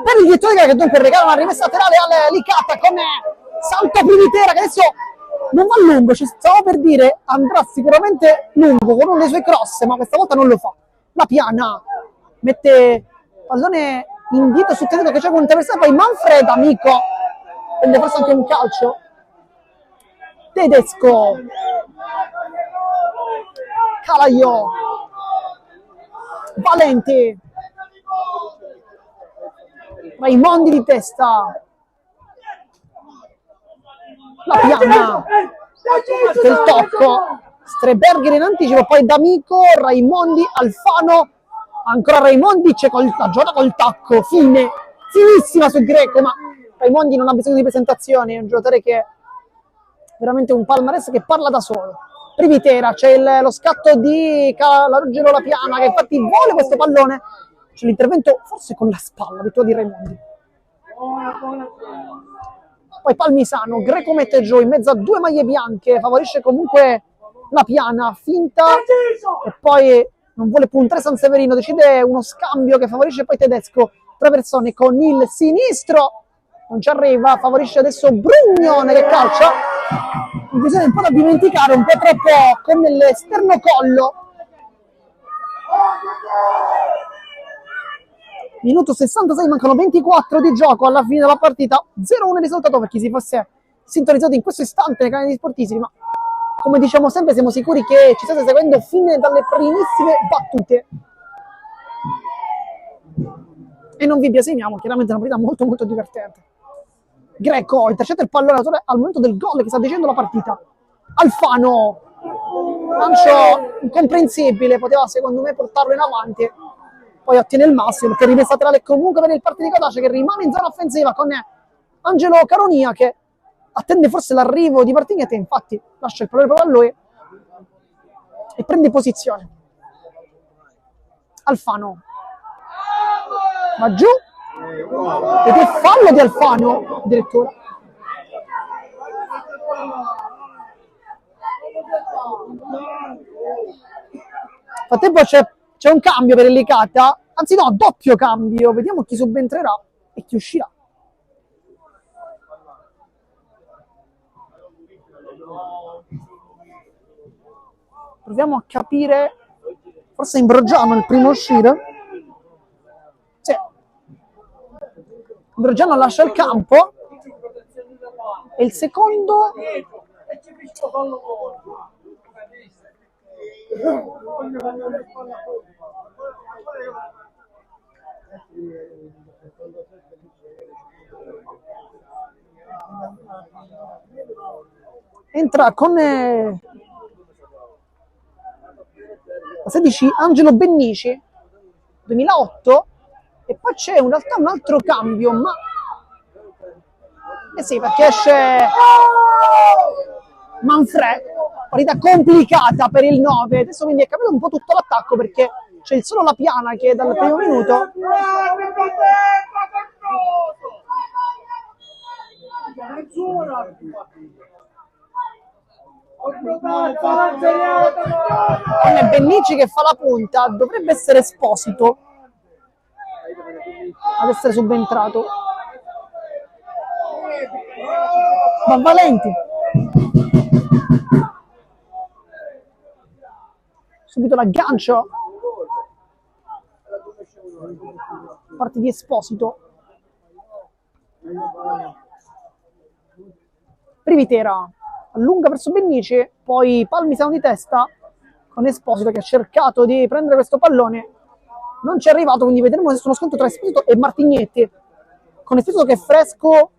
per il direttore che dunque regala una rimessa laterale al Licata con salto Privitera che adesso non va lungo, ci stavo per dire andrà sicuramente lungo con uno dei suoi cross, ma questa volta non lo fa. La Piana mette pallone indietro sul tedesco che c'è con un traversato, poi Manfred, amico, prende forse anche un calcio. Tedesco, Calaio, Valenti, Raimondi di testa, La Piana, del tocco, Streberger in anticipo, poi D'Amico, Raimondi, Alfano, ancora Raimondi, c'è la giocata col tacco, finissima sul Greco, ma Raimondi non ha bisogno di presentazioni, è un giocatore che è veramente un palmarès che parla da solo. Privitera, c'è lo scatto di Calogero La Piana che infatti vuole questo pallone, c'è l'intervento forse con la spalla di Raimondi. Poi Palmisano, Greco mette giù in mezzo a due maglie bianche, favorisce comunque La Piana, finta e poi non vuole puntare Sanseverino, decide uno scambio che favorisce poi Tedesco, traversone con il sinistro, non ci arriva, favorisce adesso Brugnone che calcia, bisogna un po' da dimenticare, un po' troppo con l'esterno collo. Minuto 66, mancano 24 di gioco alla fine della partita, 0-1 il risultato per chi si fosse sintonizzato in questo istante nei canali sportivi, ma come diciamo sempre siamo sicuri che ci state seguendo fin dalle primissime battute e non vi biasimiamo, chiaramente è una partita molto divertente. Greco intercetta il pallone al momento del gol che sta dicendo la partita. Alfano, lancio incomprensibile, poteva secondo me portarlo in avanti, poi ottiene il massimo perché rimessa laterale comunque per il partito di Codace che rimane in zona offensiva con Angelo Caronia che attende forse l'arrivo di Martignetti, infatti lascia il pallone proprio a lui e prende posizione. Alfano va giù ed è fallo di Alfano addirittura. Nel frattempo c'è un cambio per il Licata, anzi no, doppio cambio, vediamo chi subentrerà e chi uscirà. Proviamo a capire, forse Imbrogiano il primo a uscire. Sì. Imbrogiano lascia il campo e il secondo entra con la 16 Angelo Bennici 2008 e poi c'è in realtà un altro cambio, ma sì, perché esce Manfred, partita complicata per il 9, adesso quindi è capito un po' tutto l'attacco perché c'è solo La Piana che dal primo minuto Con Bennici che fa la punta, dovrebbe essere Esposito ad essere subentrato. Ma Valenti. Subito l'aggancio. Parte di Esposito. Privitera allunga verso Bennici, poi Palmisano di testa con Esposito che ha cercato di prendere questo pallone, non ci è arrivato, quindi vedremo se uno scontro tra Esposito e Martignetti, con Esposito che è fresco,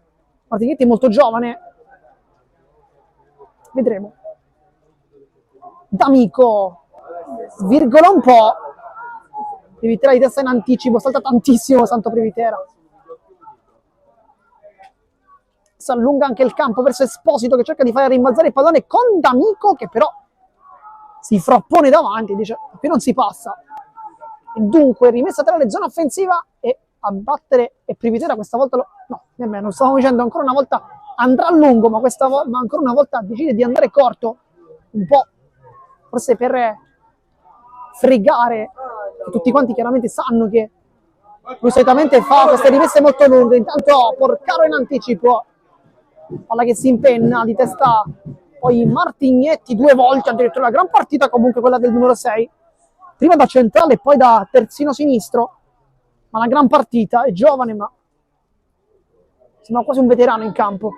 Martignetti è molto giovane, vedremo. D'Amico svirgola un po', Privitera di testa in anticipo, salta tantissimo Santo Privitera. Si allunga anche il campo verso Esposito che cerca di fare rimbalzare il pallone con D'Amico che però si frappone davanti e dice qui non si passa. E dunque rimessa tra le zone offensiva e a battere e Privitera questa volta no, nemmeno, stavamo dicendo ancora una volta andrà a lungo, ma ancora una volta decide di andare corto, un po' forse per fregare, tutti quanti chiaramente sanno che lui solitamente fa queste rimesse molto lunghe. Intanto Porcaro in anticipo, palla che si impenna di testa, poi Martignetti 2 volte, addirittura una gran partita comunque quella del numero 6, prima da centrale e poi da terzino sinistro, ma una gran partita, è giovane ma sembra quasi un veterano in campo.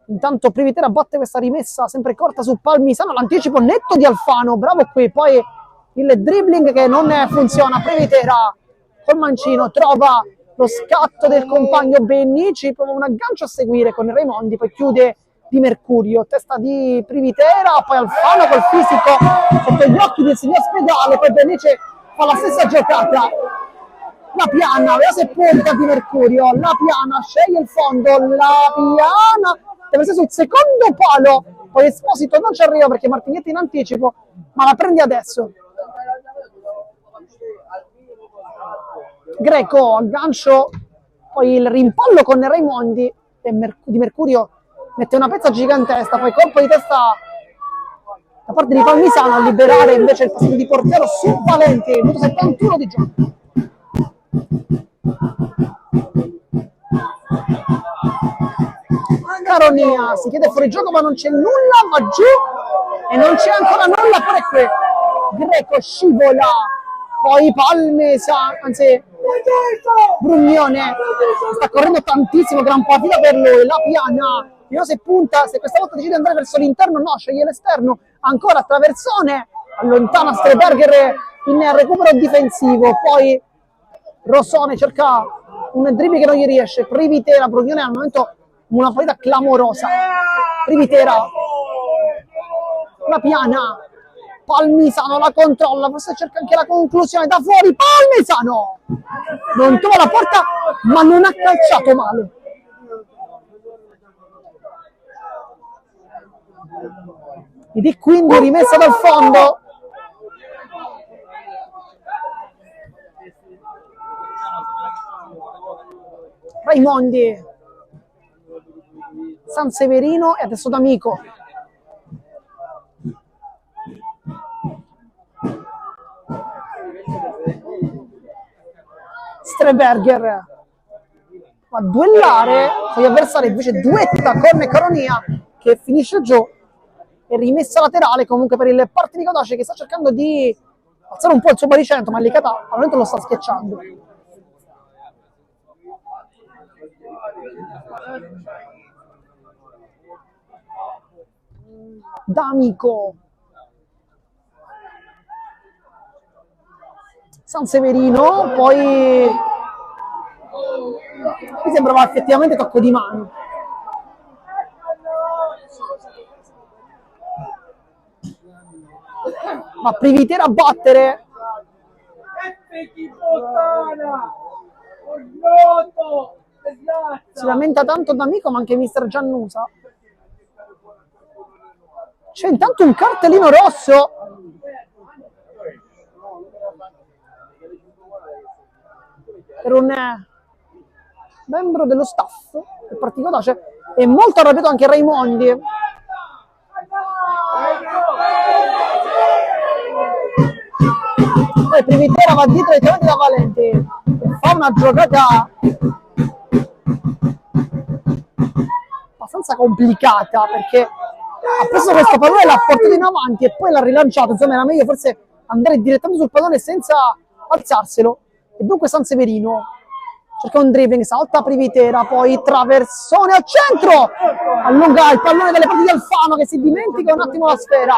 Intanto Privitera batte questa rimessa sempre corta su Palmisano, l'anticipo netto di Alfano, bravo qui, poi il dribbling che non funziona, Privitera col mancino trova lo scatto del compagno Bennici, prova un aggancio a seguire con Raimondi, poi chiude Di Mercurio, testa di Privitera, poi Alfano col fisico sotto gli occhi del signor Spedale, poi Bennici fa la stessa giocata, la piana, la se punta Di Mercurio, la piana, sceglie il fondo, la piana, deve essere sul secondo palo, poi Esposito non ci arriva perché Martignetti in anticipo, ma la prende adesso. Greco, aggancio, poi il rimpallo con Raimondi e Di Mercurio mette una pezza gigantesca, poi colpo di testa da parte di Palmisano a liberare invece il passaggio di portiero su Valenti, minuto 71 di gioco. Caronia si chiede fuori gioco ma non c'è nulla, va giù e non c'è ancora nulla pure qui. Greco scivola, poi Palmisano, anzi Brugnone sta correndo tantissimo, gran partita per lui, la piana, vediamo se punta, se questa volta decide di andare verso l'interno, no, sceglie l'esterno, ancora traversone, allontana Streberger in recupero difensivo, poi Rosone cerca un dribbling che non gli riesce, Privitera, Brugnone al momento una partita clamorosa, Privitera, la piana, Palmisano la controlla, forse cerca anche la conclusione da fuori, Palmisano non trova la porta ma non ha calciato male. Ed è quindi rimessa dal fondo. Raimondi, Sanseverino e adesso D'Amico. Streberger va a duellare, poi avversario invece duetta con Caronia che finisce giù e rimessa laterale comunque per il Partinico Dace che sta cercando di alzare un po' il suo baricentro, ma Licata al momento lo sta schiacciando. D'Amico, Sanseverino, poi mi sembrava effettivamente tocco di mano. Ma Privitera a battere. Si lamenta tanto D'Amico, ma anche mister Giannusa. C'è intanto un cartellino rosso. Per un membro dello staff del Partito Dace, e molto arrabbiato anche Raimondi. poi Privitera va dietro direttamente da Valenti, fa una giocata abbastanza complicata perché ha preso questo pallone, l'ha portato in avanti e poi l'ha rilanciato. Insomma, era meglio forse andare direttamente sul pallone senza alzarselo. E dunque Sanseverino cerca un dribbling, salta Privitera, poi traversone al centro, allunga il pallone dalle parti di Alfano che si dimentica un attimo la sfera.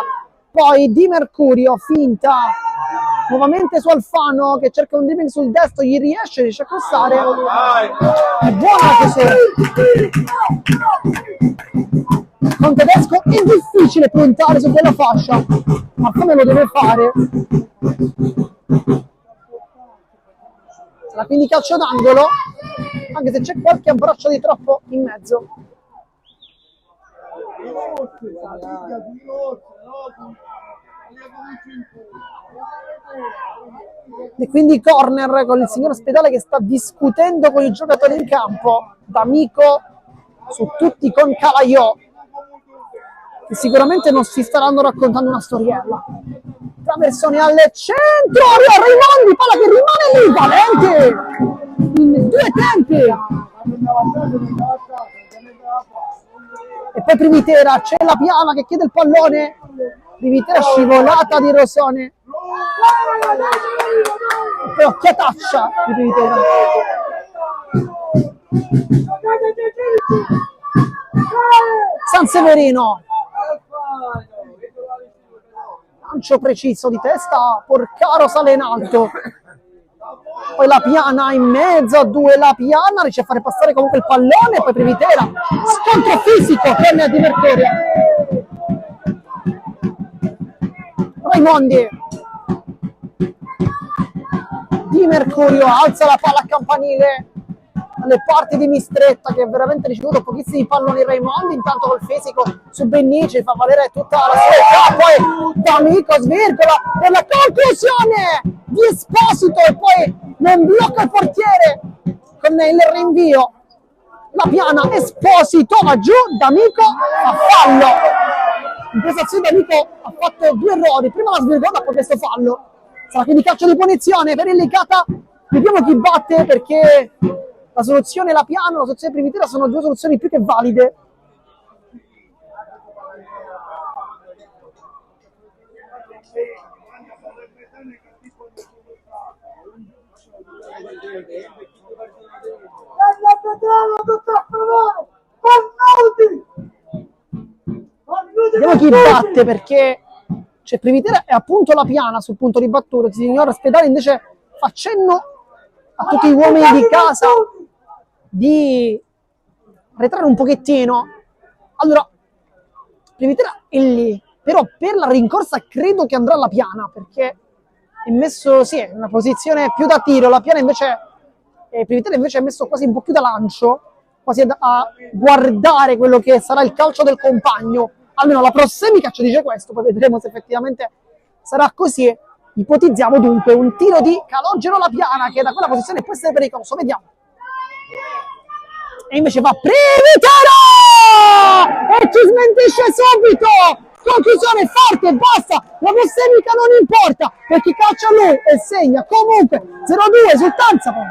Poi Di Mercurio finta nuovamente su Alfano che cerca un dribbling sul destro, gli riesce a crossare. È buona così. Con Tedesco è difficile puntare su quella fascia, ma come lo deve fare? Sarà quindi calcio d'angolo, anche se c'è qualche abbraccio di troppo in mezzo. E quindi corner con il signor Ospedale che sta discutendo con i giocatori in campo. D'Amico su tutti con Calaiò, che sicuramente non si staranno raccontando una storiella. Traversone al centro, Raimondi, palla che rimane lì, Valenti in due tempi. E poi Privitera, c'è la Piana che chiede il pallone, Privitera scivolata di Rosone, e poi occhiataccia di Privitera. Sanseverino, lancio preciso di testa, Porcaro sale in alto, poi la Piana in mezzo a due, la Piana riesce a fare passare comunque il pallone, poi Privitera, scontro fisico con Di Mercurio. Raimondi, Di Mercurio alza la palla a campanile alle parti di Mistretta, che ha veramente ricevuto pochissimi palloni. Raimondi intanto col fisico su Bennici fa valere tutta la sua età, poi D'Amico svirgola per la conclusione di Esposito e poi non blocca il portiere con il rinvio. La Piana, Esposito va giù, D'Amico a fallo. In questa azione D'Amico ha fatto due errori, prima la svirgolata, poi questo fallo. Sarà quindi calcio di punizione per il Licata. Vediamo chi batte, perché la soluzione La Piana e la soluzione Privitera sono due soluzioni più che valide. Vediamo chi batte, perché c'è Privitera e appunto La Piana sul punto di battuta. Il signor Ospedale invece fa cenno a tutti gli uomini di casa di arretrare un pochettino. Allora, Privitera è lì, però per la rincorsa credo che andrà La Piana, perché è messo, sì, in una posizione più da tiro. La Piana invece, Privitera invece è messo quasi un po' più da lancio, quasi a guardare quello che sarà il calcio del compagno. Almeno la prossemica ci dice questo, poi vedremo se effettivamente sarà così. Ipotizziamo dunque un tiro di Calogero La Piana, che da quella posizione può essere pericoloso. Vediamo. E invece va Privitera! E ci smentisce subito! Conclusione forte e basta, la possemica non importa, perché calcia lui e segna comunque 0-2, esultanza poi.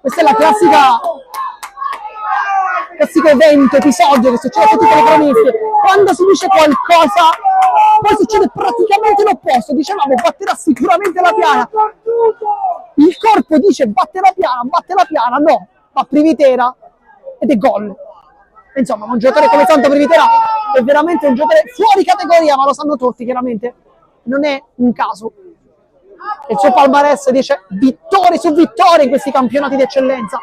Questa è la classico evento, episodio che succede a tutti i telecronisti. Quando si dice qualcosa, poi succede praticamente l'opposto. Dicevamo batterà sicuramente La Piana. Il corpo dice batte La Piana, no, va Privitera ed è gol. Insomma, un giocatore come Santo Privitera è veramente un giocatore fuori categoria, ma lo sanno tutti chiaramente. Non è un caso. Il suo palmarès dice vittorie su vittorie in questi campionati di eccellenza.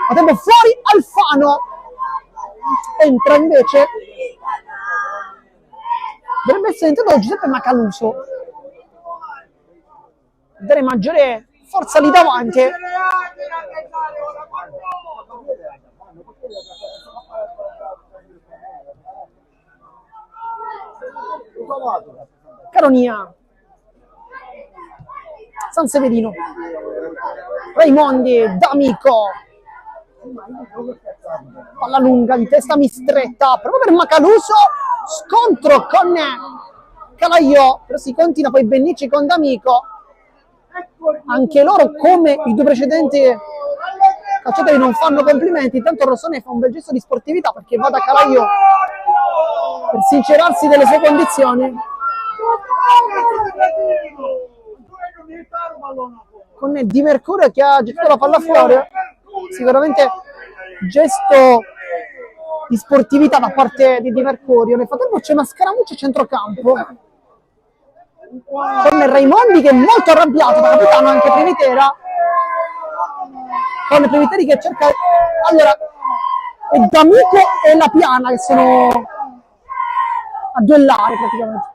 A tempo fuori Alfano, entra invece, dovrebbe essere entrato Giuseppe Macaluso, dare maggiore forza lì davanti. Caronia, Sanseverino, Raimondi, D'Amico, palla lunga di testa mistretta proprio per Macaluso, scontro con Calaiò, però si continua poi Bennici con D'Amico, anche loro come i due precedenti calciatori non fanno complimenti. Intanto Rossone fa un bel gesto di sportività perché va da Calaiò per sincerarsi delle sue condizioni, con Di Mercurio che ha gettato la palla fuori. Sicuramente gesto di sportività da parte di Di Mercurio. Nel frattempo c'è una scaramuccia a centrocampo con Raimondi che è molto arrabbiato, da capitano anche Privitera, con Priviteri che cerca, allora è D'Amico e La Piana che sono a duellare praticamente.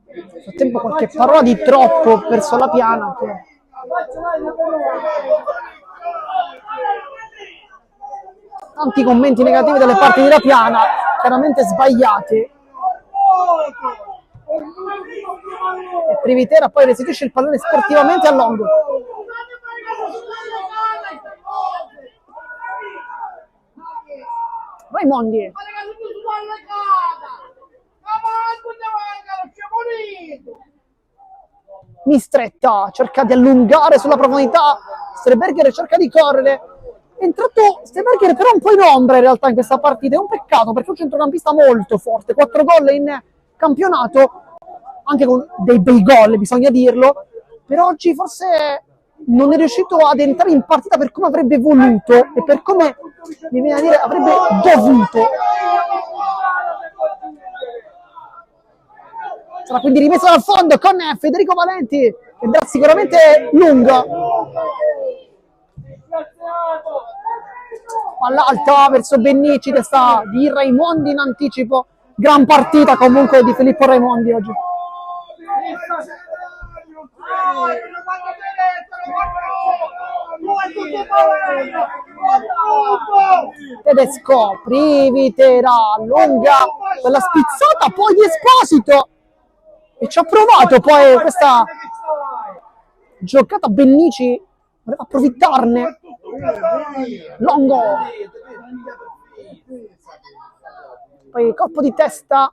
Nel frattempo qualche parola di troppo verso La Piana che... tanti commenti negativi dalle parti di La Piana, chiaramente sbagliati, e Privitera poi restituisce il pallone sportivamente a Longo. Raimondi, mistretta, cerca di allungare sulla profondità, Streberger cerca di correre, è entrato Streberger però un po' in ombra in realtà in questa partita, è un peccato perché è un centrocampista molto forte, 4 gol in campionato, anche con dei bei gol bisogna dirlo, però oggi forse non è riuscito ad entrare in partita per come avrebbe voluto e per come, mi viene a dire, avrebbe dovuto. Sarà quindi rimesso dal fondo con Federico Valenti che andrà sicuramente lungo. Palla alta verso Bennici, testa di Raimondi in anticipo. Gran partita comunque di Filippo Raimondi oggi. Tedesco, Privitera, lunga, quella spizzata poi di Esposito. E ci ha provato poi questa giocata Bennici, voleva approfittarne. Longo, poi colpo di testa,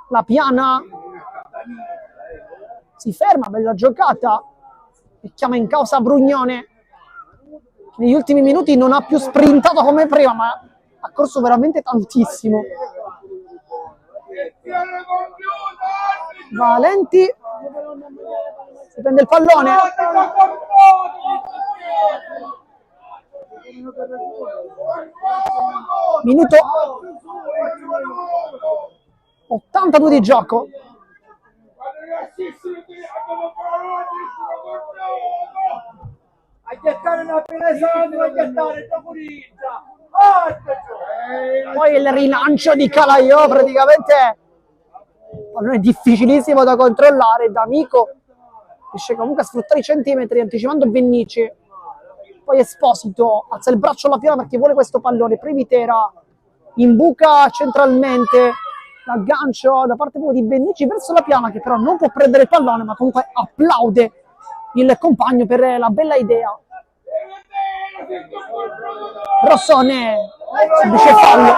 La Piana si ferma, bella giocata e chiama in causa Brugnone che negli ultimi minuti non ha più sprintato come prima ma ha corso veramente tantissimo. Valenti si prende il pallone, minuto 82 di gioco. Poi il rilancio di Calaiò, praticamente pallone difficilissimo da controllare. D'Amico riesce comunque a sfruttare i centimetri anticipando Bennici, poi Esposito alza il braccio alla Piana perché vuole questo pallone. Privitera imbuca centralmente, l'aggancio da parte di Bennici verso La Piana che però non può prendere il pallone ma comunque applaude il compagno per la bella idea. Rossone, semplice fallo.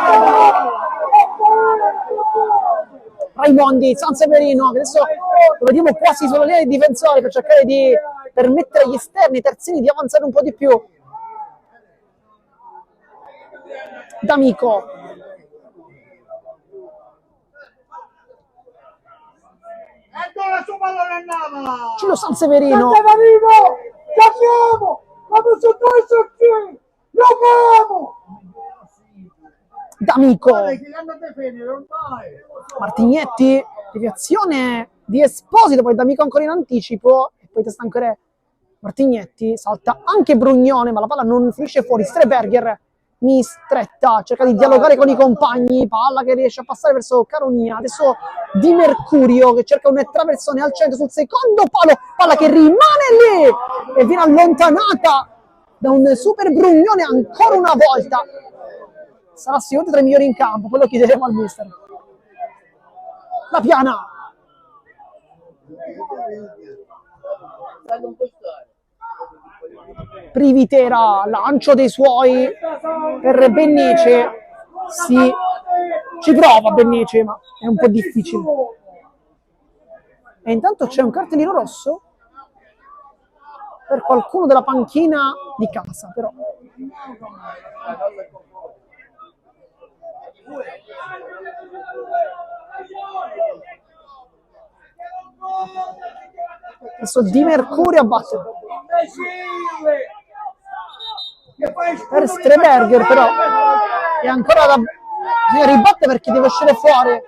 Raimondi, Sanseverino, adesso lo vediamo quasi sulla linea dei difensori per cercare di permettere agli esterni, ai terzini di avanzare un po' di più. D'Amico, Cilo Sanseverino, D'Amico, Martignetti, deviazione di Esposito, poi D'Amico ancora in anticipo e poi testa ancora Martignetti, salta anche Brugnone, ma la palla non finisce fuori. Streberger, Mistretta, cerca di dialogare con i compagni, palla che riesce a passare verso Caronia. Adesso Di Mercurio che cerca un traversone al centro sul secondo palo, palla che rimane lì e viene allontanata da un super Brugnone ancora una volta. Sarà sicuramente tra i migliori in campo, quello chiederemo al mister. La Piana. Privitera, lancio dei suoi per Bennice, ci prova Bennice, ma è un po' difficile. E intanto c'è un cartellino rosso per qualcuno della panchina di casa, però. Adesso Di Mercurio a battere per Streberger, però è ancora da bisogna ribattere perché deve uscire fuori.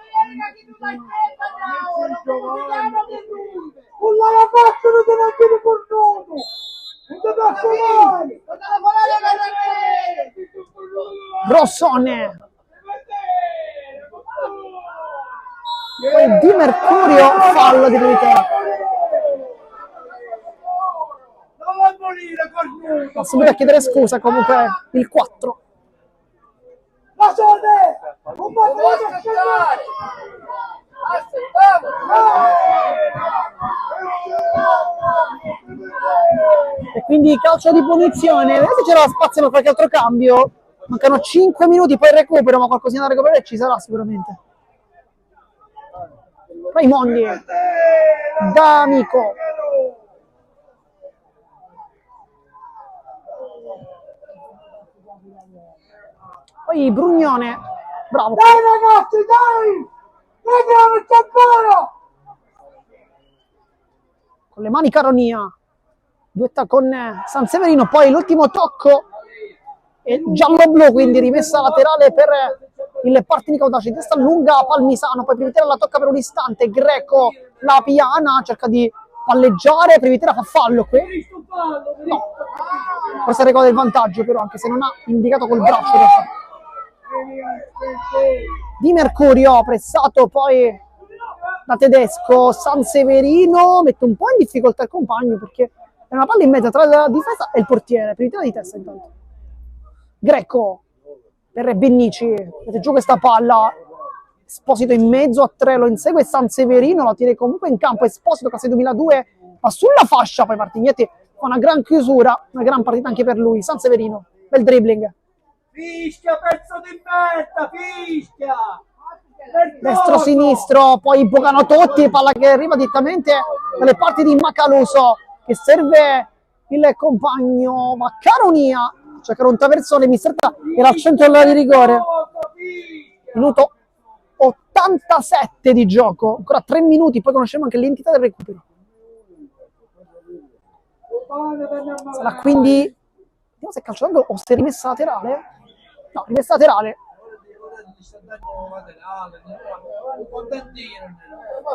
Rossone, poi Di Mercurio, fallo di Privitera. Posso a chiedere scusa comunque il 4. E quindi calcio di punizione. Vediamo se c'era spazio per qualche altro cambio. Mancano 5 minuti, poi recupero, ma qualcosina da recuperare ci sarà sicuramente. Raimondi, D'Amico, poi Brugnone, bravo. Dai ragazzi, dai! Vediamo ancora! Con le mani Caronia, duetta con Sanseverino, poi l'ultimo tocco è giallo-blu, quindi rimessa laterale per il Partinico Audace, di testa lunga Palmisano, poi Privitera la tocca per un istante, Greco, la Piana, cerca di palleggiare, Privitera fa fallo qui. No, forse regola del vantaggio però, anche se non ha indicato col braccio. Di Mercurio, pressato poi da Tedesco, Sanseverino mette un po' in difficoltà il compagno perché è una palla in mezzo tra la difesa e il portiere, Privitera di testa intanto. Greco per Bennici, mette giù questa palla, Esposito in mezzo a 3, lo insegue Sanseverino, la tiene comunque in campo, Esposito classe 2002, ma sulla fascia poi Martignetti fa una gran chiusura, una gran partita anche per lui. Sanseverino, bel dribbling. Fischia, pezzo di merda, fischia! Destro-sinistro, poi Bogano Totti, palla che arriva direttamente dalle parti di Macaluso, che serve il compagno, ma Caronia, cioè che era un traversone, Mistretta era al centro dell'area di rigore. Minuto 87 di gioco, ancora 3 minuti, poi conosciamo anche l'entità del recupero. Sarà quindi, vediamo se è calcio d'angolo o se è rimessa laterale. No, rimessa laterale.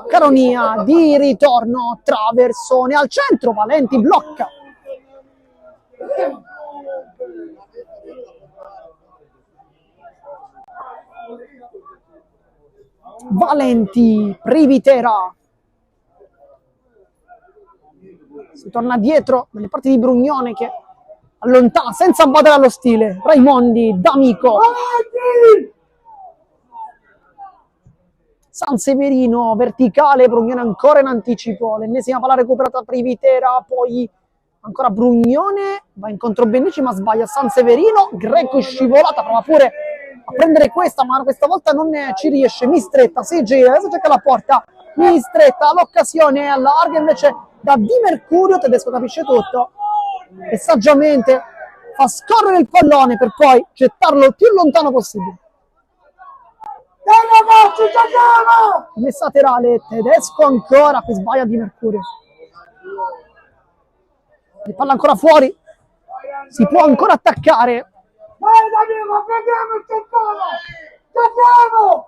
Caronia di ritorno, traversone al centro, Valenti blocca. Valenti, Privitera. Si torna dietro dalle parti di Brugnone che allontana senza battere allo stile. Raimondi, D'Amico. Sanseverino, verticale, Brugnone ancora in anticipo. L'ennesima palla recuperata Privitera, poi ancora Brugnone, va incontro Bennici ma sbaglia Sanseverino. Greco in scivolata, prova pure a prendere questa, ma questa volta non ci riesce. Mistretta, si gira, adesso cerca la porta. Mistretta, l'occasione allarga invece da Di Mercurio, Tedesco capisce tutto e saggiamente fa scorrere il pallone per poi gettarlo il più lontano possibile. Messa laterale, Tedesco ancora, qui sbaglia Di Mercurio. Il palla ancora fuori, si può ancora attaccare. Vai Danilo, prendiamo il tampone! Giochiamo!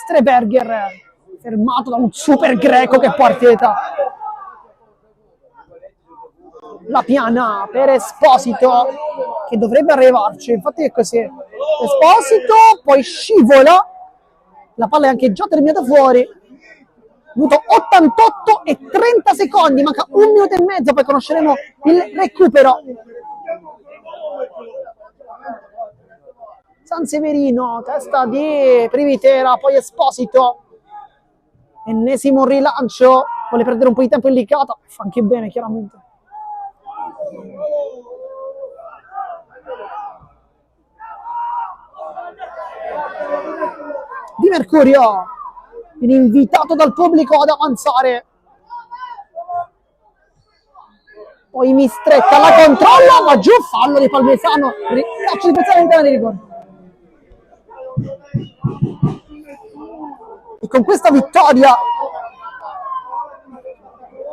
Streberger, fermato da un super greco che partita. La piana per Esposito, che dovrebbe arrivarci, infatti è così. Esposito, poi scivola, la palla è anche già terminata fuori. Minuto 88 e 30 secondi, manca 1 minuto e mezzo, poi conosceremo il recupero. Sanseverino, testa di Privitera, poi Esposito. Ennesimo rilancio, vuole perdere un po' di tempo in licata, fa anche bene chiaramente. Di Mercurio viene invitato dal pubblico ad avanzare, poi Mistretta la controlla, va giù, fallo di Palmisano, calcio di pensare all'interno di rigore. E con questa vittoria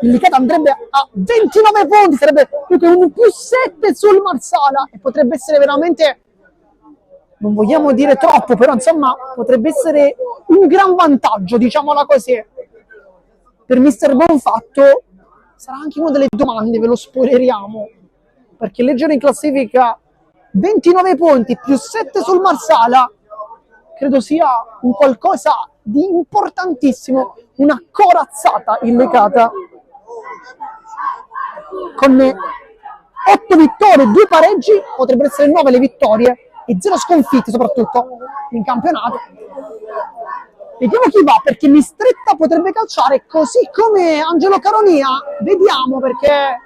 il Licata andrebbe a 29 punti, sarebbe un +7 sul Marsala e potrebbe essere veramente, non vogliamo dire troppo, però insomma potrebbe essere un gran vantaggio, diciamola così, per mister Bonfatto. Sarà anche una delle domande, ve lo spoileriamo, perché leggere in classifica 29 punti +7 sul Marsala credo sia un qualcosa di importantissimo, una corazzata in Licata, con 8 vittorie, 2 pareggi, potrebbero essere 9 le vittorie e 0 sconfitte soprattutto in campionato. Vediamo chi va, perché Mistretta potrebbe calciare, così come Angelo Caronia. Vediamo, perché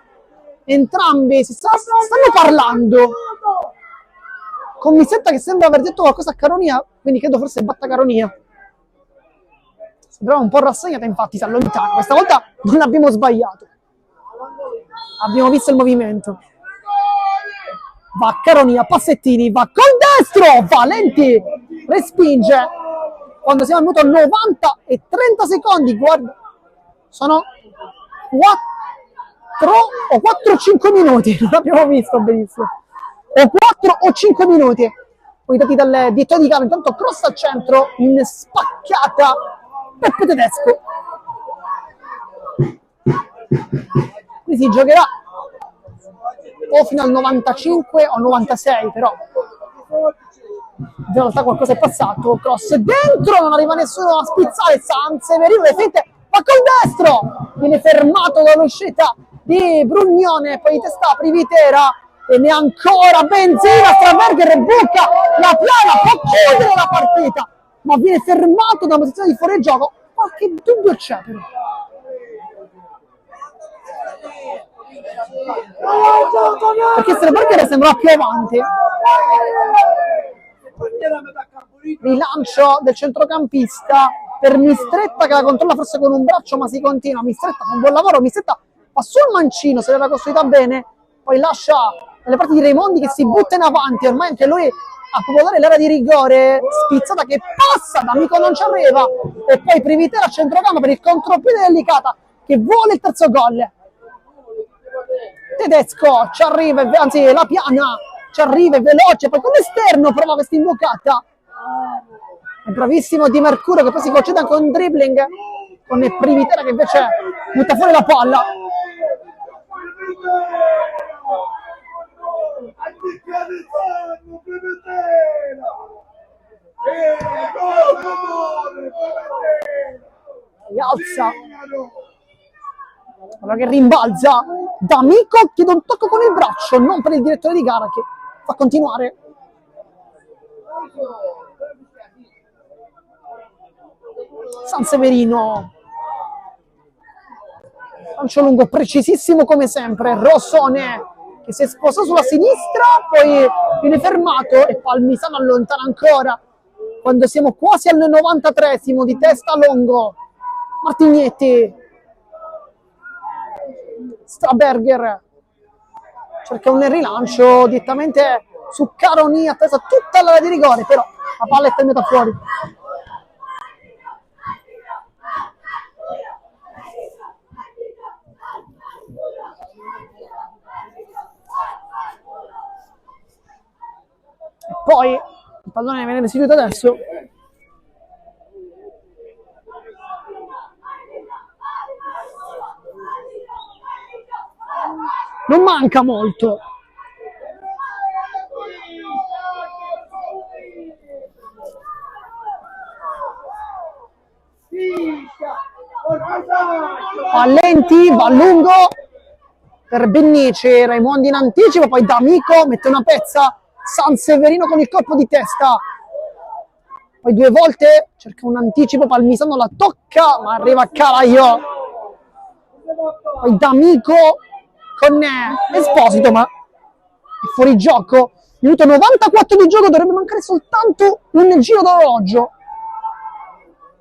entrambi stanno parlando, con Mistretta che sembra aver detto qualcosa a Caronia, quindi credo forse batta Caronia. Sembrava un po' rassegnata, infatti si allontana. Questa volta non abbiamo sbagliato, abbiamo visto il movimento. Va Caronia, passettini, va col destro, Valenti respinge. Quando siamo al minuto 90 e 30 secondi, guarda, sono 4 o 4-5 minuti, non abbiamo visto benissimo, o 4 o 5 minuti, poi dati dal direttore di gara. Intanto cross al centro, in spaccata, Peppe Tedesco. Qui si giocherà o fino al 95 o 96, però in realtà qualcosa è passato. Cross dentro, non arriva nessuno a spizzare. Sanseverino le finte, ma col destro viene fermato dall'uscita di Brugnone, poi di testa Privitera e ne ancora Benzina. Straberger buca la piana, può chiudere la partita, ma viene fermato da una posizione di fuori gioco. Qualche dubbio c'è però, perché Straberger sembra più avanti. Rilancio del centrocampista per Mistretta, che la controlla forse con un braccio, ma si continua. Mistretta fa un buon lavoro, Mistretta fa sul mancino, se l'era costruita bene, poi lascia nelle parti di Raimondi che si butta in avanti, ormai anche lui a popolare l'area di rigore, spizzata che passa, D'Amico non ci arriva, e poi Privitera a centrocampo per il contropiede delicata che vuole il terzo gol. Tedesco ci arriva, anzi la piana ci arriva, è veloce, poi con l'esterno prova questa imbucata. È bravissimo Di Mercurio, che poi si concede anche un dribbling con Privitera che invece butta fuori la palla. Rialza, allora che rimbalza D'Amico, chiede un tocco con il braccio, non per il direttore di gara, che fa continuare. Sanseverino, lancio lungo precisissimo come sempre. Rossone che si sposta sulla sinistra, poi viene fermato e Palmisano allontana ancora quando siamo quasi al 93esimo, di testa Longo. Martignetti, Straberger cerca un rilancio direttamente su Caronia, attesa tutta l'area di rigore, però la palla è terminata fuori. E poi il pallone viene restituito adesso. non manca molto. Va lenti, va lungo per Bennici, Raimondi in anticipo, poi D'Amico mette una pezza, Sanseverino con il colpo di testa, poi 2 volte cerca un anticipo, Palmisano la tocca, ma arriva Calaio, poi D'Amico con Esposito, ma è fuori gioco. Minuto 94 di gioco, dovrebbe mancare soltanto un giro d'orologio,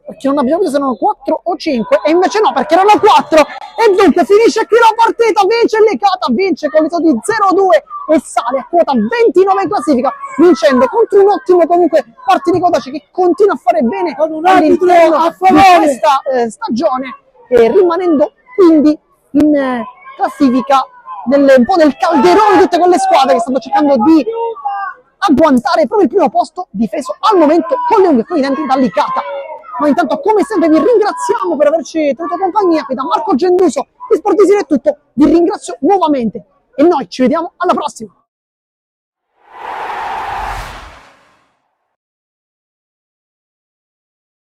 perché non abbiamo visto se erano 4 o 5, e invece no, perché erano 4, e dunque finisce qui la partita, vince il Licata, vince con l'esito di 0-2 e sale a quota 29 in classifica, vincendo contro un ottimo comunque Partini Codaci che continua a fare bene all'interno di questa stagione, e rimanendo quindi in classifica un po' nel calderone di tutte quelle squadre che stanno cercando di agguantare proprio il primo posto, difeso al momento con le unghie con i denti da Licata. Ma intanto, come sempre, vi ringraziamo per averci tenuto compagnia. Qui da Marco Genduso di Sportissimo è tutto, vi ringrazio nuovamente e noi ci vediamo alla prossima.